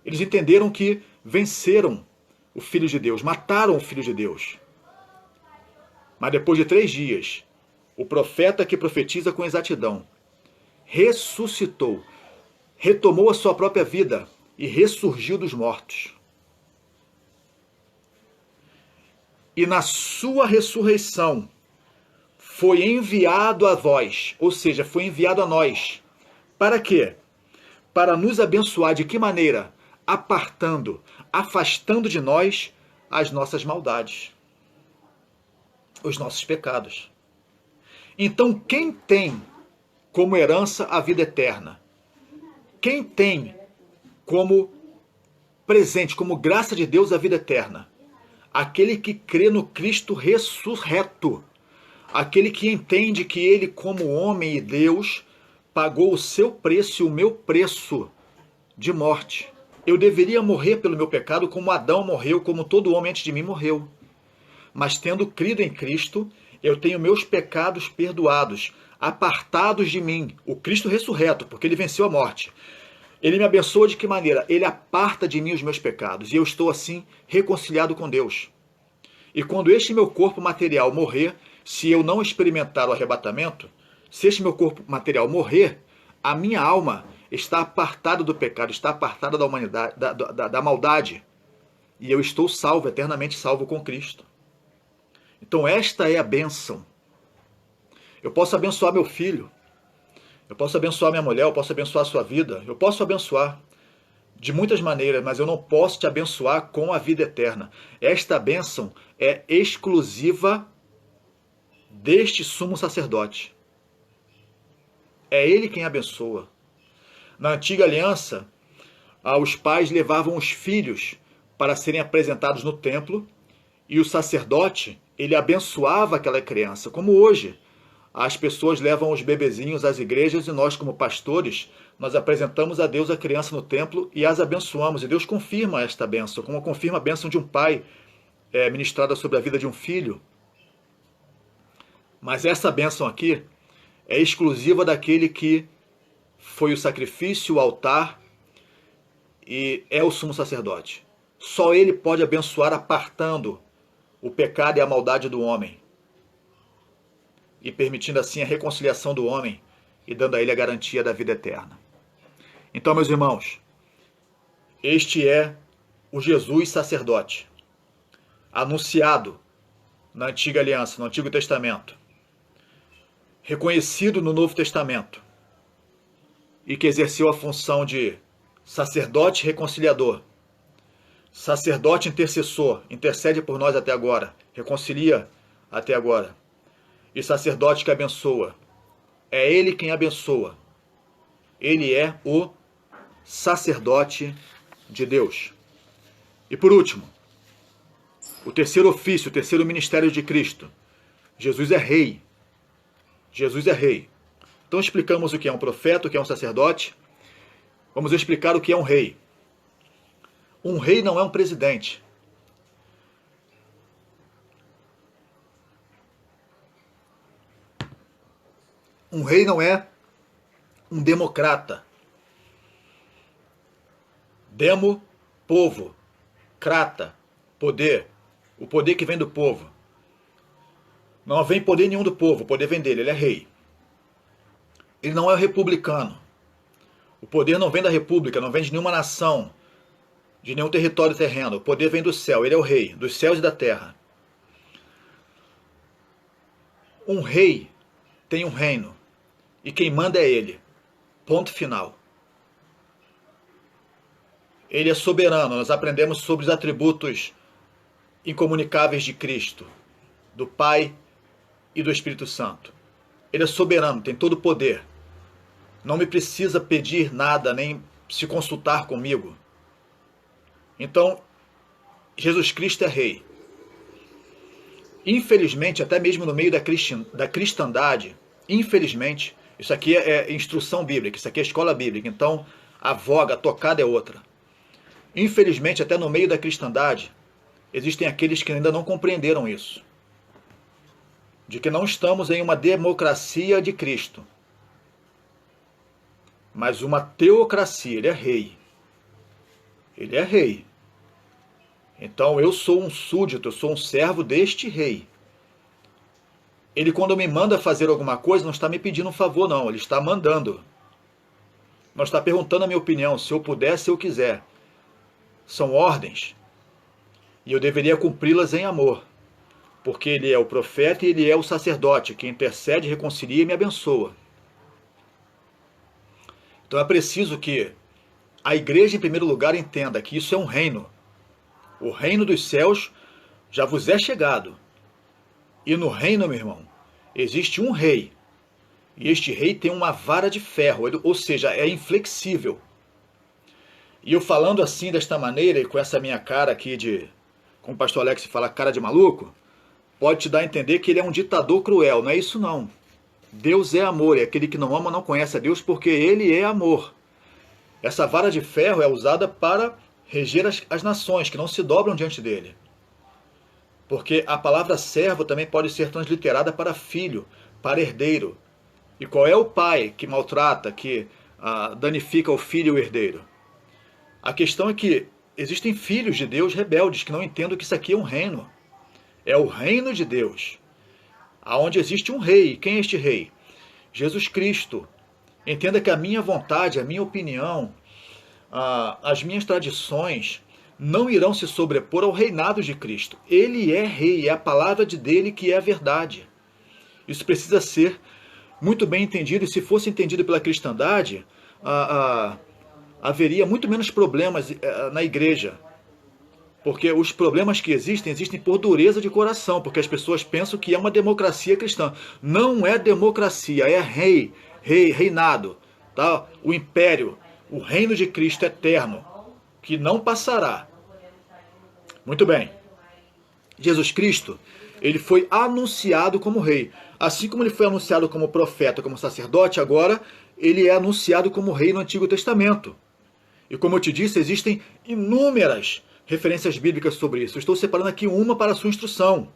Eles entenderam que venceram o Filho de Deus, mataram o Filho de Deus. Mas depois de 3 dias, o profeta que profetiza com exatidão ressuscitou, retomou a sua própria vida e ressurgiu dos mortos. E na sua ressurreição foi enviado a vós, ou seja, foi enviado a nós. Para quê? Para nos abençoar. De que maneira? Afastando de nós as nossas maldades, os nossos pecados. Então, quem tem como herança a vida eterna? Quem tem como presente, como graça de Deus, a vida eterna? Aquele que crê no Cristo ressurreto. Aquele que entende que ele, como homem e Deus, pagou o seu preço e o meu preço de morte. Eu deveria morrer pelo meu pecado como Adão morreu, como todo homem antes de mim morreu. Mas tendo crido em Cristo, eu tenho meus pecados perdoados, apartados de mim. O Cristo ressurreto, porque ele venceu a morte. Ele me abençoa de que maneira? Ele aparta de mim os meus pecados. E eu estou assim reconciliado com Deus. E quando este meu corpo material morrer, se eu não experimentar o arrebatamento, se este meu corpo material morrer, a minha alma está apartada do pecado, está apartada da humanidade, da maldade. E eu estou salvo, eternamente salvo com Cristo. Então esta é a bênção. Eu posso abençoar meu filho, eu posso abençoar minha mulher, eu posso abençoar a sua vida, eu posso abençoar de muitas maneiras, mas eu não posso te abençoar com a vida eterna. Esta bênção é exclusiva deste sumo sacerdote. É ele quem abençoa. Na antiga aliança, os pais levavam os filhos para serem apresentados no templo e o sacerdote, ele abençoava aquela criança, como hoje. As pessoas levam os bebezinhos às igrejas e nós, como pastores, nós apresentamos a Deus a criança no templo e as abençoamos. E Deus confirma esta bênção, como confirma a bênção de um pai ministrada sobre a vida de um filho. Mas essa bênção aqui é exclusiva daquele que foi o sacrifício, o altar e é o sumo sacerdote. Só ele pode abençoar apartando o pecado e a maldade do homem e permitindo assim a reconciliação do homem e dando a ele a garantia da vida eterna. Então, meus irmãos, este é o Jesus sacerdote, anunciado na antiga aliança, no Antigo Testamento, reconhecido no Novo Testamento e que exerceu a função de sacerdote reconciliador, sacerdote intercessor, intercede por nós até agora, reconcilia até agora, e sacerdote que abençoa. É ele quem abençoa. Ele é o sacerdote de Deus. E por último, o terceiro ofício, o terceiro ministério de Cristo. Jesus é rei. Jesus é rei. Então explicamos o que é um profeta, o que é um sacerdote. Vamos explicar o que é um rei. Um rei não é um presidente. Um rei não é um democrata. Demo, povo. Crata, poder. O poder que vem do povo. Não vem poder nenhum do povo, o poder vem dele, ele é rei. Ele não é republicano. O poder não vem da república, não vem de nenhuma nação, de nenhum território terreno. O poder vem do céu, ele é o rei, dos céus e da terra. Um rei tem um reino, e quem manda é ele. Ponto final. Ele é soberano, nós aprendemos sobre os atributos incomunicáveis de Cristo, do Pai e do Espírito Santo. Ele é soberano, tem todo o poder. Não me precisa pedir nada, nem se consultar comigo. Então, Jesus Cristo é rei. Infelizmente, até mesmo no meio da cristandade, infelizmente, isso aqui é instrução bíblica, isso aqui é escola bíblica, então a voga, a tocada é outra. Infelizmente, até no meio da cristandade, existem aqueles que ainda não compreenderam isso. De que não estamos em uma democracia de Cristo, mas uma teocracia. Ele é rei. Ele é rei. Então eu sou um súdito, eu sou um servo deste rei. Ele, quando me manda fazer alguma coisa, não está me pedindo um favor, não. Ele está mandando. Não está perguntando a minha opinião, se eu puder, se eu quiser. São ordens. E eu deveria cumpri-las em amor. Porque ele é o profeta e ele é o sacerdote, que intercede, reconcilia e me abençoa. Então é preciso que a igreja, em primeiro lugar, entenda que isso é um reino. O reino dos céus já vos é chegado. E no reino, meu irmão, existe um rei. E este rei tem uma vara de ferro, ou seja, é inflexível. E eu falando assim, desta maneira, e com essa minha cara aqui de, como o pastor Alex fala, cara de maluco, pode te dar a entender que ele é um ditador cruel. Não é isso não. Deus é amor, e aquele que não ama não conhece a Deus, porque ele é amor. Essa vara de ferro é usada para reger as nações, que não se dobram diante dele. Porque a palavra servo também pode ser transliterada para filho, para herdeiro. E qual é o pai que maltrata, que danifica o filho e o herdeiro? A questão é que existem filhos de Deus rebeldes que não entendem que isso aqui é um reino. É o reino de Deus, aonde existe um rei. Quem é este rei? Jesus Cristo. Entenda que a minha vontade, a minha opinião, as minhas tradições não irão se sobrepor ao reinado de Cristo. Ele é rei, é a palavra dele que é a verdade. Isso precisa ser muito bem entendido, e se fosse entendido pela cristandade, haveria muito menos problemas na igreja. Porque os problemas que existem por dureza de coração, porque as pessoas pensam que é uma democracia cristã. Não é democracia, é reinado, tá? O império, o reino de Cristo eterno, que não passará. Muito bem. Jesus Cristo, ele foi anunciado como rei. Assim como ele foi anunciado como profeta, como sacerdote, agora ele é anunciado como rei no Antigo Testamento. E como eu te disse, existem inúmeras referências bíblicas sobre isso. Eu estou separando aqui uma para a sua instrução.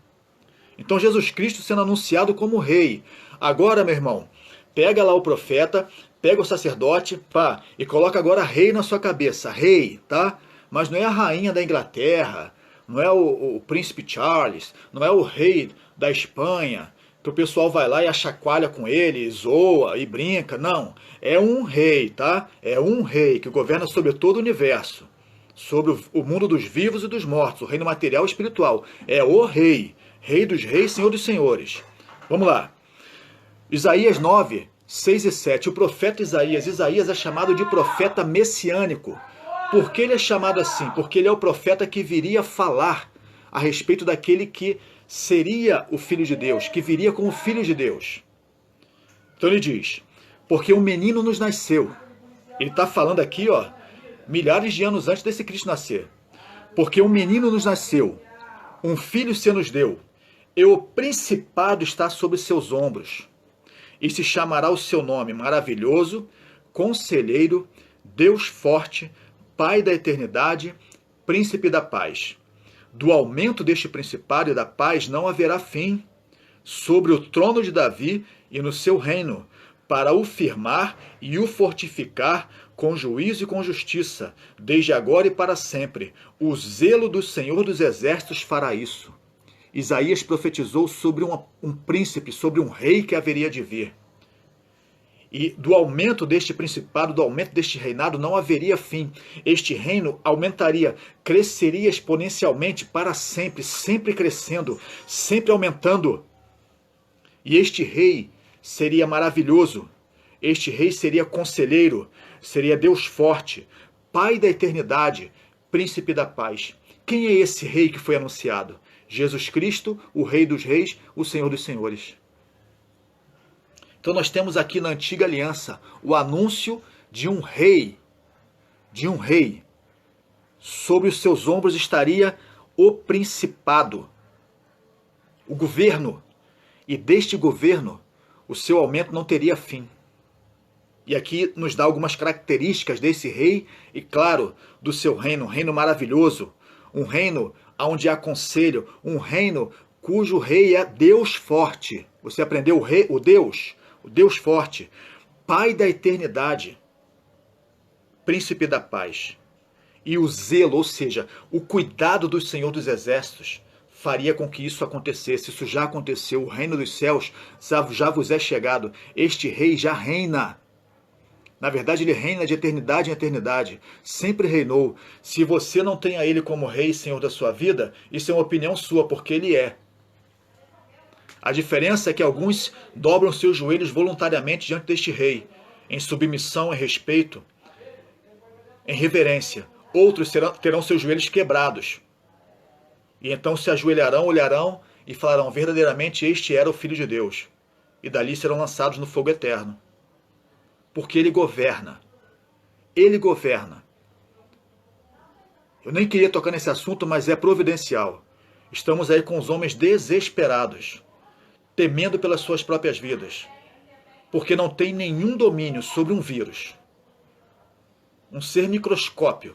Então Jesus Cristo sendo anunciado como rei. Agora, meu irmão, pega lá o profeta, pega o sacerdote, pá, e coloca agora rei na sua cabeça. Rei, tá? Mas não é a rainha da Inglaterra, não é o príncipe Charles, não é o rei da Espanha, que o pessoal vai lá e achacoalha com ele, zoa e brinca. Não, é um rei, tá? É um rei que governa sobre todo o universo, sobre o mundo dos vivos e dos mortos, o reino material e espiritual. É o rei, rei dos reis, senhor dos senhores. Vamos lá. Isaías 9, 6 e 7. O profeta Isaías é chamado de profeta messiânico. Por que ele é chamado assim? Porque ele é o profeta que viria falar a respeito daquele que seria o Filho de Deus, que viria como Filho de Deus. Então ele diz, porque um menino nos nasceu, Ele está falando aqui, ó, milhares de anos antes desse Cristo nascer. Porque um menino nos nasceu, um filho se nos deu, e o principado está sobre seus ombros. E se chamará o seu nome maravilhoso, conselheiro, Deus forte, Pai da eternidade, príncipe da paz. Do aumento deste principado e da paz não haverá fim, sobre o trono de Davi e no seu reino, para o firmar e o fortificar com juízo e com justiça, desde agora e para sempre. O zelo do Senhor dos Exércitos fará isso. Isaías profetizou sobre um príncipe, sobre um rei que haveria de vir. E do aumento deste principado, do aumento deste reinado, não haveria fim. Este reino aumentaria, cresceria exponencialmente para sempre, sempre crescendo, sempre aumentando. E este rei seria maravilhoso, este rei seria conselheiro, seria Deus forte, Pai da eternidade, príncipe da paz. Quem é esse rei que foi anunciado? Jesus Cristo, o Rei dos Reis, o Senhor dos Senhores. Então nós temos aqui na antiga aliança o anúncio de um rei, Sobre os seus ombros estaria o principado, o governo. E deste governo, o seu aumento não teria fim. E aqui nos dá algumas características desse rei e, claro, do seu reino, um reino maravilhoso, um reino onde há conselho, um reino cujo rei é Deus forte. Você aprendeu o Deus forte, Pai da eternidade, príncipe da paz. E o zelo, ou seja, o cuidado do Senhor dos Exércitos, faria com que isso acontecesse. Isso já aconteceu. O reino dos céus já vos é chegado. Este rei já reina. Na verdade, ele reina de eternidade em eternidade. Sempre reinou. Se você não tem a ele como rei e senhor da sua vida, isso é uma opinião sua, porque ele é. A diferença é que alguns dobram seus joelhos voluntariamente diante deste rei, em submissão, em respeito, em reverência. Outros terão seus joelhos quebrados. E então se ajoelharão, olharão e falarão: verdadeiramente este era o Filho de Deus. E dali serão lançados no fogo eterno. Porque ele governa. Ele governa. Eu nem queria tocar nesse assunto, mas é providencial. Estamos aí com os homens desesperados, temendo pelas suas próprias vidas, porque não tem nenhum domínio sobre um vírus. Um ser microscópio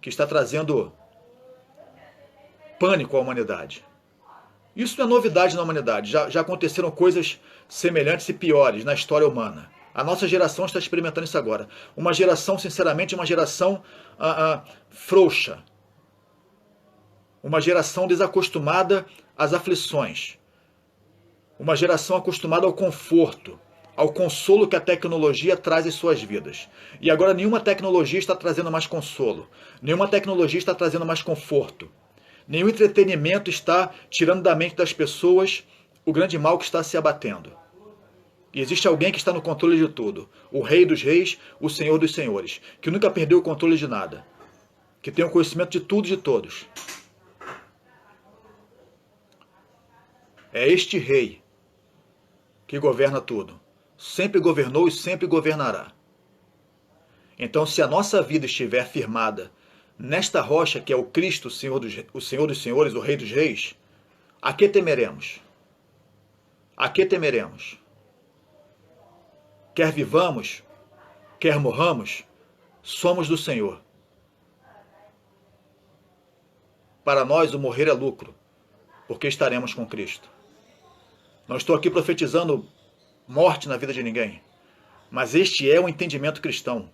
que está trazendo pânico à humanidade. Isso não é novidade na humanidade. Já aconteceram coisas semelhantes e piores na história humana. A nossa geração está experimentando isso agora. Uma geração, sinceramente, uma geração frouxa. Uma geração desacostumada às aflições. Uma geração acostumada ao conforto, ao consolo que a tecnologia traz em suas vidas. E agora nenhuma tecnologia está trazendo mais consolo. Nenhuma tecnologia está trazendo mais conforto. Nenhum entretenimento está tirando da mente das pessoas o grande mal que está se abatendo. E existe alguém que está no controle de tudo. O Rei dos Reis, o Senhor dos Senhores. Que nunca perdeu o controle de nada. Que tem o conhecimento de tudo e de todos. É este Rei que governa tudo. Sempre governou e sempre governará. Então, se a nossa vida estiver firmada nesta rocha que é o Cristo, o Senhor dos Senhores, o Rei dos Reis, a que temeremos? A que temeremos? Quer vivamos, quer morramos, somos do Senhor. Para nós o morrer é lucro, porque estaremos com Cristo. Não estou aqui profetizando morte na vida de ninguém, mas este é o entendimento cristão.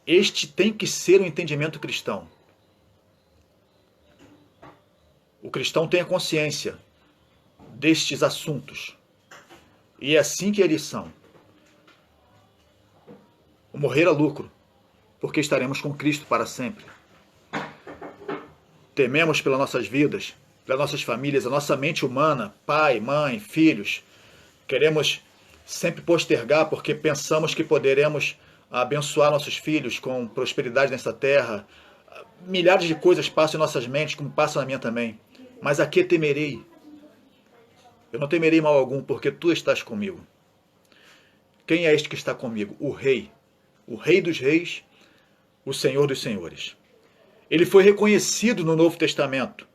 Este tem que ser o entendimento cristão. O cristão tem a consciência destes assuntos. E é assim que eles são. O morrer é lucro, porque estaremos com Cristo para sempre. Tememos pelas nossas vidas, pelas nossas famílias, a nossa mente humana, pai, mãe, filhos. Queremos sempre postergar porque pensamos que poderemos abençoar nossos filhos com prosperidade nessa terra. Milhares de coisas passam em nossas mentes, como passam na minha também. Mas a que temerei? Eu não temerei mal algum, porque tu estás comigo. Quem é este que está comigo? O Rei. o Rei dos Reis, o Senhor dos Senhores. Ele foi reconhecido no Novo Testamento.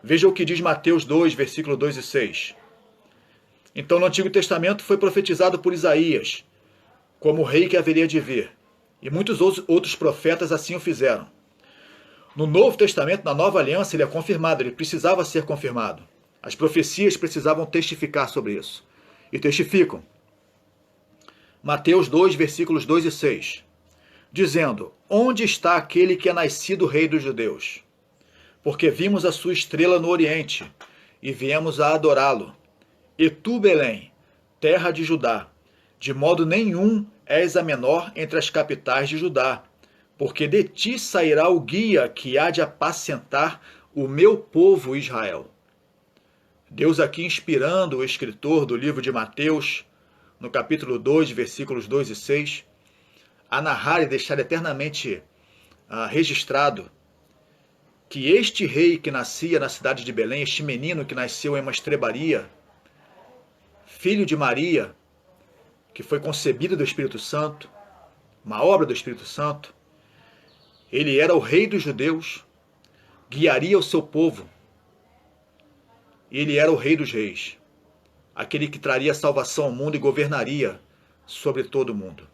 Veja o que diz Mateus 2, versículo 2 e 6. Então, no Antigo Testamento foi profetizado por Isaías como o rei que haveria de vir. E muitos outros profetas assim o fizeram. No Novo Testamento, na Nova Aliança, ele é confirmado, ele precisava ser confirmado. As profecias precisavam testificar sobre isso. E testificam. Mateus 2, versículos 2 e 6. Dizendo: onde está aquele que é nascido rei dos judeus? Porque vimos a sua estrela no Oriente, e viemos a adorá-lo. E tu, Belém, terra de Judá, de modo nenhum és a menor entre as capitais de Judá, porque de ti sairá o guia que há de apacentar o meu povo Israel. Deus aqui inspirando o escritor do livro de Mateus, no capítulo 2, versículos 2 e 6, a narrar e deixar eternamente registrado que este rei que nascia na cidade de Belém, este menino que nasceu em uma estrebaria, filho de Maria, que foi concebido do Espírito Santo, uma obra do Espírito Santo, ele era o rei dos judeus, guiaria o seu povo, ele era o rei dos reis, aquele que traria salvação ao mundo e governaria sobre todo o mundo.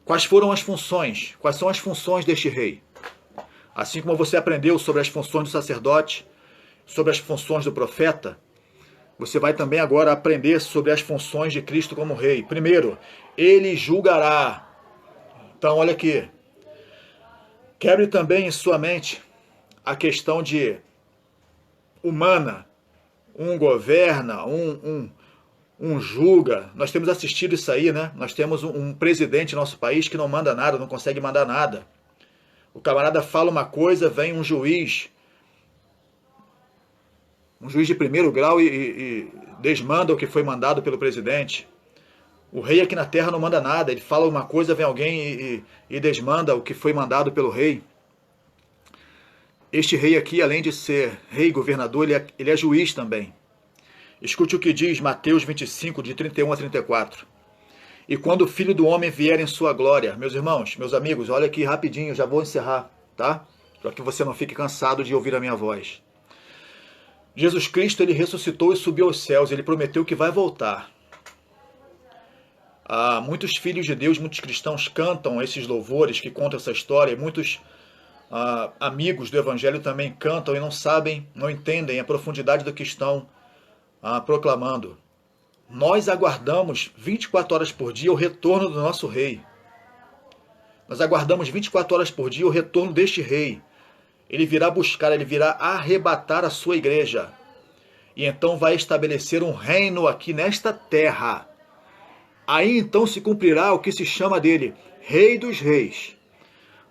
Quais foram as funções? Quais são as funções deste rei? Assim como você aprendeu sobre as funções do sacerdote, sobre as funções do profeta, você vai também agora aprender sobre as funções de Cristo como rei. Primeiro, ele julgará. Então, olha aqui. Quebre também em sua mente a questão de humana. Um governa, um julga. Nós temos assistido isso aí, né? Nós temos um presidente no nosso país que não manda nada, não consegue mandar nada. O camarada fala uma coisa, vem um juiz de primeiro grau e desmanda o que foi mandado pelo presidente. O rei aqui na terra não manda nada, ele fala uma coisa, vem alguém e desmanda o que foi mandado pelo rei. Este rei aqui, além de ser rei, governador, ele é juiz também. Escute o que diz Mateus 25, de 31 a 34. E quando o Filho do Homem vier em sua glória, meus irmãos, meus amigos, olha aqui rapidinho, já vou encerrar, tá? Para que você não fique cansado de ouvir a minha voz. Jesus Cristo, ele ressuscitou e subiu aos céus, ele prometeu que vai voltar. Muitos filhos de Deus, muitos cristãos cantam esses louvores que contam essa história, e muitos amigos do Evangelho também cantam e não sabem, não entendem a profundidade do que estão proclamando. Nós aguardamos 24 horas por dia o retorno do nosso rei. Nós aguardamos 24 horas por dia o retorno deste rei. Ele virá buscar, ele virá arrebatar a sua igreja. E então vai estabelecer um reino aqui nesta terra. Aí então se cumprirá o que se chama dele, Rei dos Reis.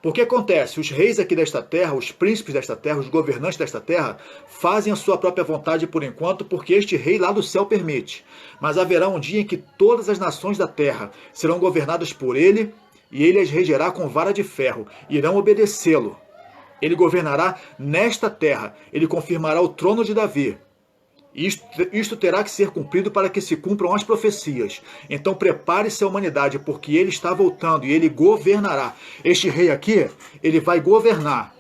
Porque acontece, os reis aqui desta terra, os príncipes desta terra, os governantes desta terra, fazem a sua própria vontade por enquanto, porque este rei lá do céu permite. Mas haverá um dia em que todas as nações da terra serão governadas por ele, e ele as regerá com vara de ferro, irão obedecê-lo. Ele governará nesta terra, ele confirmará o trono de Davi. Isto terá que ser cumprido para que se cumpram as profecias. Então prepare-se a humanidade, porque ele está voltando e ele governará. Este rei aqui, ele vai governar.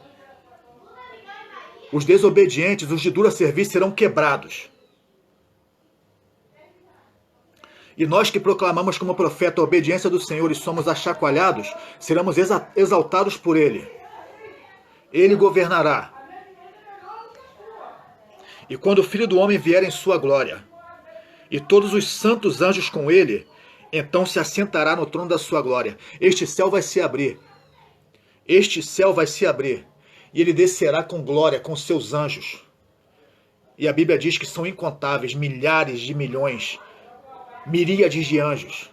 Os desobedientes, os de dura serviço serão quebrados. E nós que proclamamos como profeta a obediência do Senhor e somos achacoalhados, seremos exaltados por ele. Ele governará. E quando o Filho do Homem vier em sua glória, e todos os santos anjos com ele, então se assentará no trono da sua glória. Este céu vai se abrir. Este céu vai se abrir. E ele descerá com glória, com seus anjos. E a Bíblia diz que são incontáveis, milhares de milhões, miríades de anjos.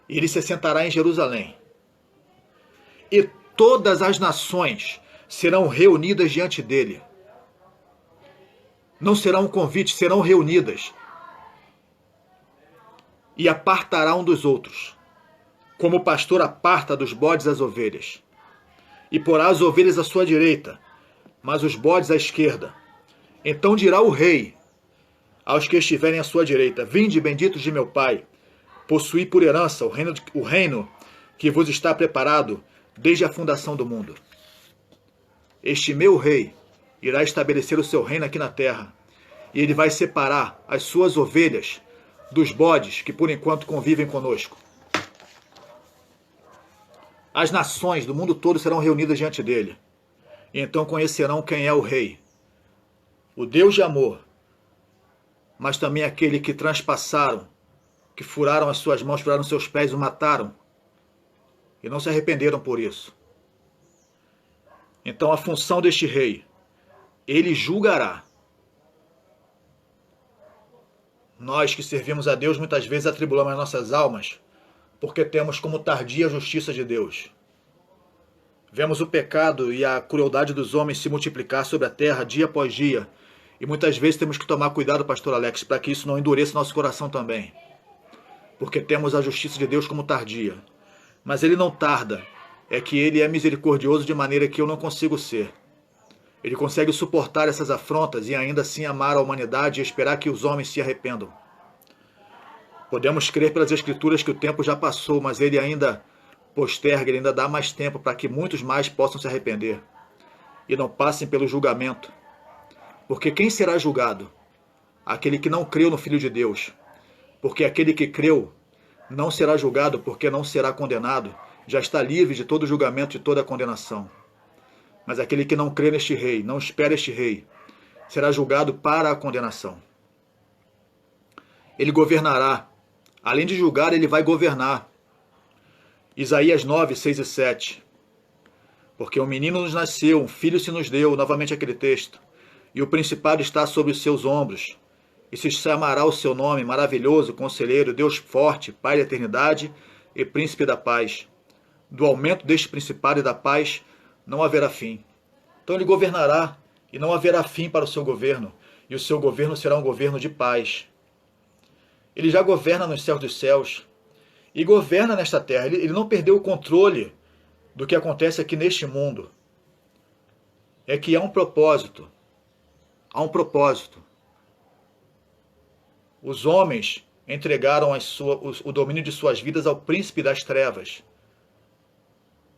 E ele se assentará em Jerusalém. E todas as nações serão reunidas diante dele. Não será um convite, serão reunidas. E apartará um dos outros, como o pastor aparta dos bodes as ovelhas. E porá as ovelhas à sua direita, mas os bodes à esquerda. Então dirá o rei aos que estiverem à sua direita: vinde, benditos de meu Pai, possuí por herança o reino que vos está preparado desde a fundação do mundo. Este meu rei irá estabelecer o seu reino aqui na terra, e ele vai separar as suas ovelhas dos bodes que por enquanto convivem conosco. As nações do mundo todo serão reunidas diante dele, e então conhecerão quem é o rei, o Deus de amor, mas também aquele que transpassaram, que furaram as suas mãos, furaram seus pés e o mataram, e não se arrependeram por isso. Então a função deste rei, ele julgará. Nós que servimos a Deus muitas vezes atribulamos as nossas almas, porque temos como tardia a justiça de Deus. Vemos o pecado e a crueldade dos homens se multiplicar sobre a terra dia após dia, e muitas vezes temos que tomar cuidado, pastor Alex, para que isso não endureça nosso coração também, porque temos a justiça de Deus como tardia. Mas ele não tarda, é que ele é misericordioso de maneira que eu não consigo ser. Ele consegue suportar essas afrontas e ainda assim amar a humanidade e esperar que os homens se arrependam. Podemos crer pelas Escrituras que o tempo já passou, mas ele ainda posterga, ele ainda dá mais tempo para que muitos mais possam se arrepender e não passem pelo julgamento. Porque quem será julgado? Aquele que não creu no Filho de Deus. Porque aquele que creu não será julgado, porque não será condenado, já está livre de todo julgamento e toda condenação. Mas aquele que não crê neste rei, não espera este rei, será julgado para a condenação. Ele governará. Além de julgar, ele vai governar. Isaías 9, 6 e 7. Porque um menino nos nasceu, um filho se nos deu, novamente aquele texto, e o principado está sobre os seus ombros, e se chamará o seu nome, maravilhoso, conselheiro, Deus forte, Pai da eternidade e príncipe da paz. Do aumento deste principado e da paz não haverá fim. Então ele governará, e não haverá fim para o seu governo, e o seu governo será um governo de paz. Ele já governa nos céus dos céus, e governa nesta terra. Ele não perdeu o controle do que acontece aqui neste mundo. É que há um propósito. Há um propósito. Os homens entregaram o domínio de suas vidas ao príncipe das trevas,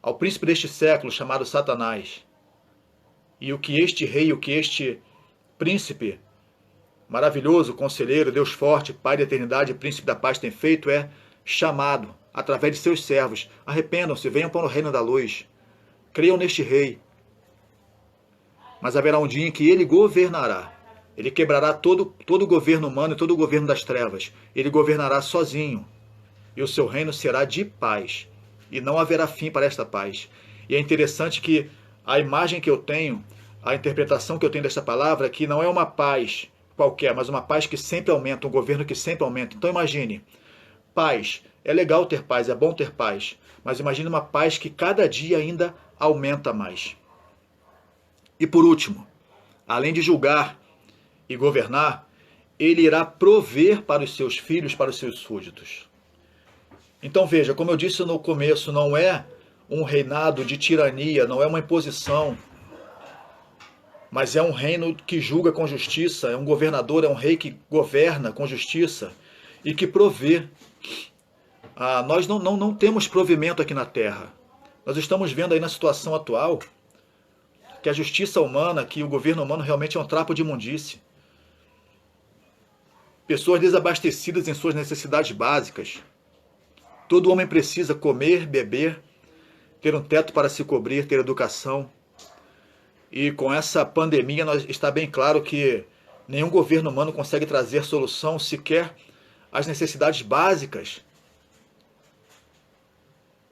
ao príncipe deste século chamado Satanás. E o que este rei, o que este príncipe maravilhoso, conselheiro, Deus forte, Pai da eternidade e príncipe da paz tem feito é chamado, através de seus servos: arrependam-se, venham para o reino da luz, creiam neste rei. Mas haverá um dia em que ele governará. Ele quebrará todo o governo humano e todo o governo das trevas. Ele governará sozinho. E o seu reino será de paz. E não haverá fim para esta paz. E é interessante que a imagem que eu tenho, a interpretação que eu tenho desta palavra, é que não é uma paz qualquer, mas uma paz que sempre aumenta, um governo que sempre aumenta. Então imagine, paz. É legal ter paz, é bom ter paz. Mas imagine uma paz que cada dia ainda aumenta mais. E por último, além de julgar e governar, ele irá prover para os seus filhos, para os seus súditos. Então veja, como eu disse no começo, não é um reinado de tirania, não é uma imposição, mas é um reino que julga com justiça, é um governador, é um rei que governa com justiça e que provê. Nós não temos provimento aqui na terra. Nós estamos vendo aí na situação atual que a justiça humana, que o governo humano realmente é um trapo de imundície. Pessoas desabastecidas em suas necessidades básicas. Todo homem precisa comer, beber, ter um teto para se cobrir, ter educação. E com essa pandemia está bem claro que nenhum governo humano consegue trazer solução sequer às necessidades básicas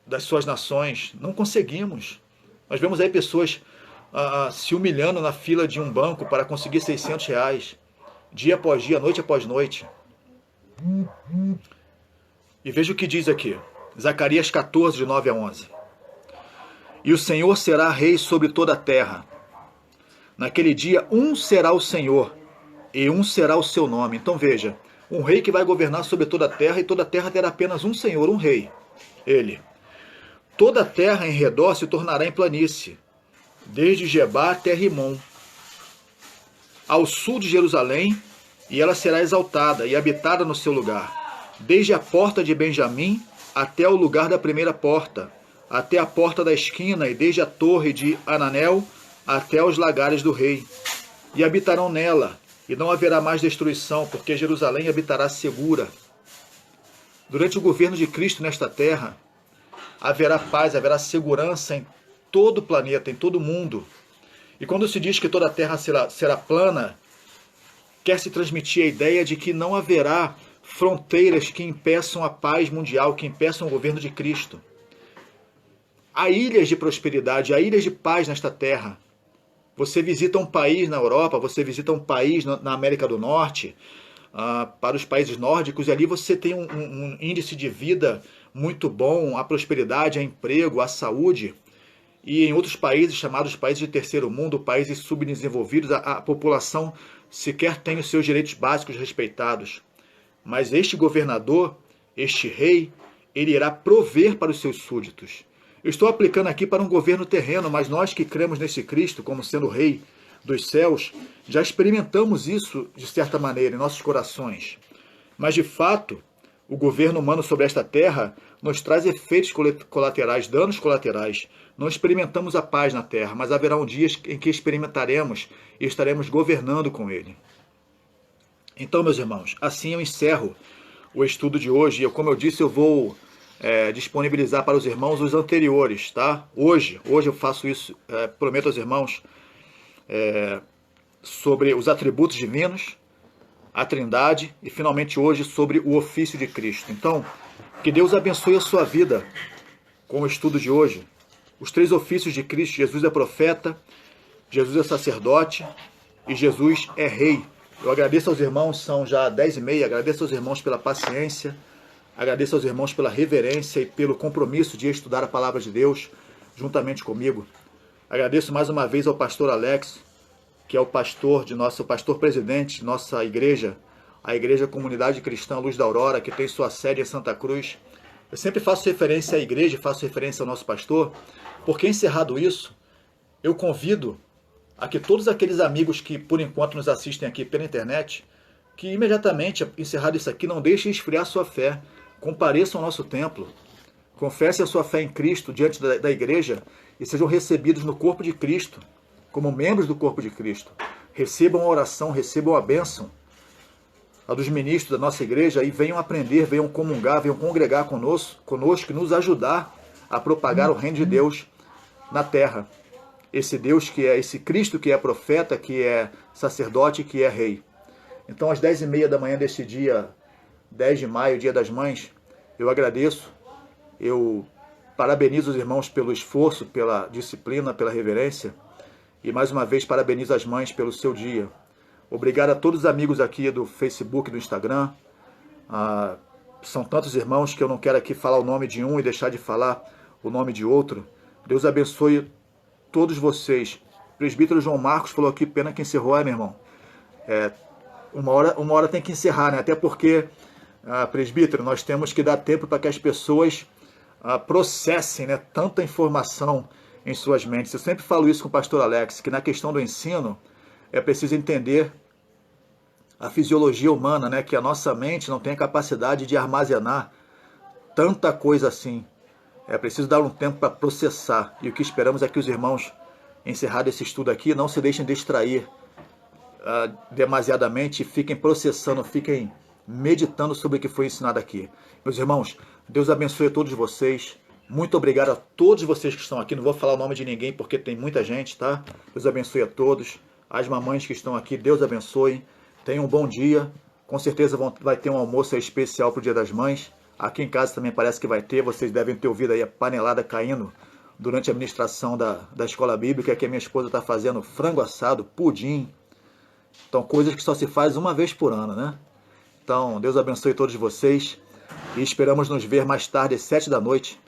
das suas nações. Não conseguimos. Nós vemos aí pessoas se humilhando na fila de um banco para conseguir R$600, dia após dia, noite após noite. E veja o que diz aqui, Zacarias 14, de 9 a 11. E o Senhor será rei sobre toda a terra. Naquele dia, um será o Senhor, e um será o seu nome. Então veja, um rei que vai governar sobre toda a terra, e toda a terra terá apenas um Senhor, um rei, ele. Toda a terra em redor se tornará em planície, desde Gebá até Rimon, ao sul de Jerusalém, e ela será exaltada e habitada no seu lugar, desde a porta de Benjamim até o lugar da primeira porta, até a porta da esquina, e desde a torre de Ananel até os lagares do rei. E habitarão nela, e não haverá mais destruição, porque Jerusalém habitará segura. Durante o governo de Cristo nesta terra, haverá paz, haverá segurança em todo o planeta, em todo o mundo. E quando se diz que toda a terra será plana, quer se transmitir a ideia de que não haverá fronteiras que impeçam a paz mundial, que impeçam o governo de Cristo. Há ilhas de prosperidade, há ilhas de paz nesta terra. Você visita um país na Europa, você visita um país na América do Norte, para os países nórdicos, e ali você tem um índice de vida muito bom, a prosperidade, a emprego, a saúde. E em outros países, chamados países de terceiro mundo, países subdesenvolvidos, a população sequer tem os seus direitos básicos respeitados. Mas este governador, este rei, ele irá prover para os seus súditos. Eu estou aplicando aqui para um governo terreno, mas nós que cremos nesse Cristo como sendo o rei dos céus, já experimentamos isso de certa maneira em nossos corações. Mas de fato, o governo humano sobre esta terra nos traz efeitos colaterais, danos colaterais. Não experimentamos a paz na terra, mas haverá um dia em que experimentaremos e estaremos governando com ele. Então, meus irmãos, assim eu encerro o estudo de hoje. E como eu disse, eu vou disponibilizar para os irmãos os anteriores, tá? Hoje eu faço isso, prometo aos irmãos, sobre os atributos divinos, a Trindade e finalmente hoje sobre o ofício de Cristo. Então, que Deus abençoe a sua vida com o estudo de hoje. Os 3 ofícios de Cristo: Jesus é profeta, Jesus é sacerdote e Jesus é rei. Eu agradeço aos irmãos, são já 10h30, agradeço aos irmãos pela paciência, agradeço aos irmãos pela reverência e pelo compromisso de estudar a palavra de Deus juntamente comigo. Agradeço mais uma vez ao pastor Alex, que é o pastor presidente de nossa igreja, a Igreja Comunidade Cristã Luz da Aurora, que tem sua sede em Santa Cruz. Eu sempre faço referência à igreja, faço referência ao nosso pastor, porque encerrado isso, eu convido a que todos aqueles amigos que por enquanto nos assistem aqui pela internet, que imediatamente, encerrado isso aqui, não deixem esfriar sua fé, compareçam ao nosso templo, confessem a sua fé em Cristo diante da igreja e sejam recebidos no corpo de Cristo, como membros do corpo de Cristo. Recebam a oração, recebam a bênção a dos ministros da nossa igreja e venham aprender, venham comungar, venham congregar conosco e nos ajudar a propagar o reino de Deus na terra. Esse Deus que é, esse Cristo que é profeta, que é sacerdote, que é rei. Então, às 10h30 da manhã deste dia, 10 de maio, dia das mães, eu agradeço, eu parabenizo os irmãos pelo esforço, pela disciplina, pela reverência, e mais uma vez parabenizo as mães pelo seu dia. Obrigado a todos os amigos aqui do Facebook e do Instagram. São tantos irmãos que eu não quero aqui falar o nome de um e deixar de falar o nome de outro. Deus abençoe todos vocês. O presbítero João Marcos falou aqui, pena que encerrou, meu irmão. Uma hora tem que encerrar, né? Até porque, presbítero, nós temos que dar tempo para que as pessoas processem, né, tanta informação em suas mentes. Eu sempre falo isso com o pastor Alex, que na questão do ensino é preciso entender a fisiologia humana, né? Que a nossa mente não tem a capacidade de armazenar tanta coisa assim. É preciso dar um tempo para processar. E o que esperamos é que os irmãos, encerrado esse estudo aqui, não se deixem distrair demasiadamente e fiquem processando, fiquem meditando sobre o que foi ensinado aqui. Meus irmãos, Deus abençoe a todos vocês. Muito obrigado a todos vocês que estão aqui. Não vou falar o nome de ninguém porque tem muita gente, tá? Deus abençoe a todos. As mamães que estão aqui, Deus abençoe. Tenham um bom dia. Com certeza vai ter um almoço especial para o Dia das Mães. Aqui em casa também parece que vai ter. Vocês devem ter ouvido aí a panelada caindo durante a ministração da escola bíblica, que a minha esposa está fazendo frango assado, pudim. Então, coisas que só se faz uma vez por ano, né? Então, Deus abençoe todos vocês. E esperamos nos ver mais tarde, às 7 da noite,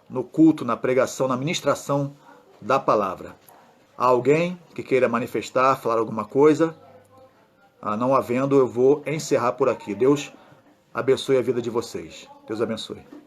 no culto, na pregação, na ministração da palavra. Há alguém que queira manifestar, falar alguma coisa? Não havendo, eu vou encerrar por aqui. Deus abençoe a vida de vocês. Deus abençoe.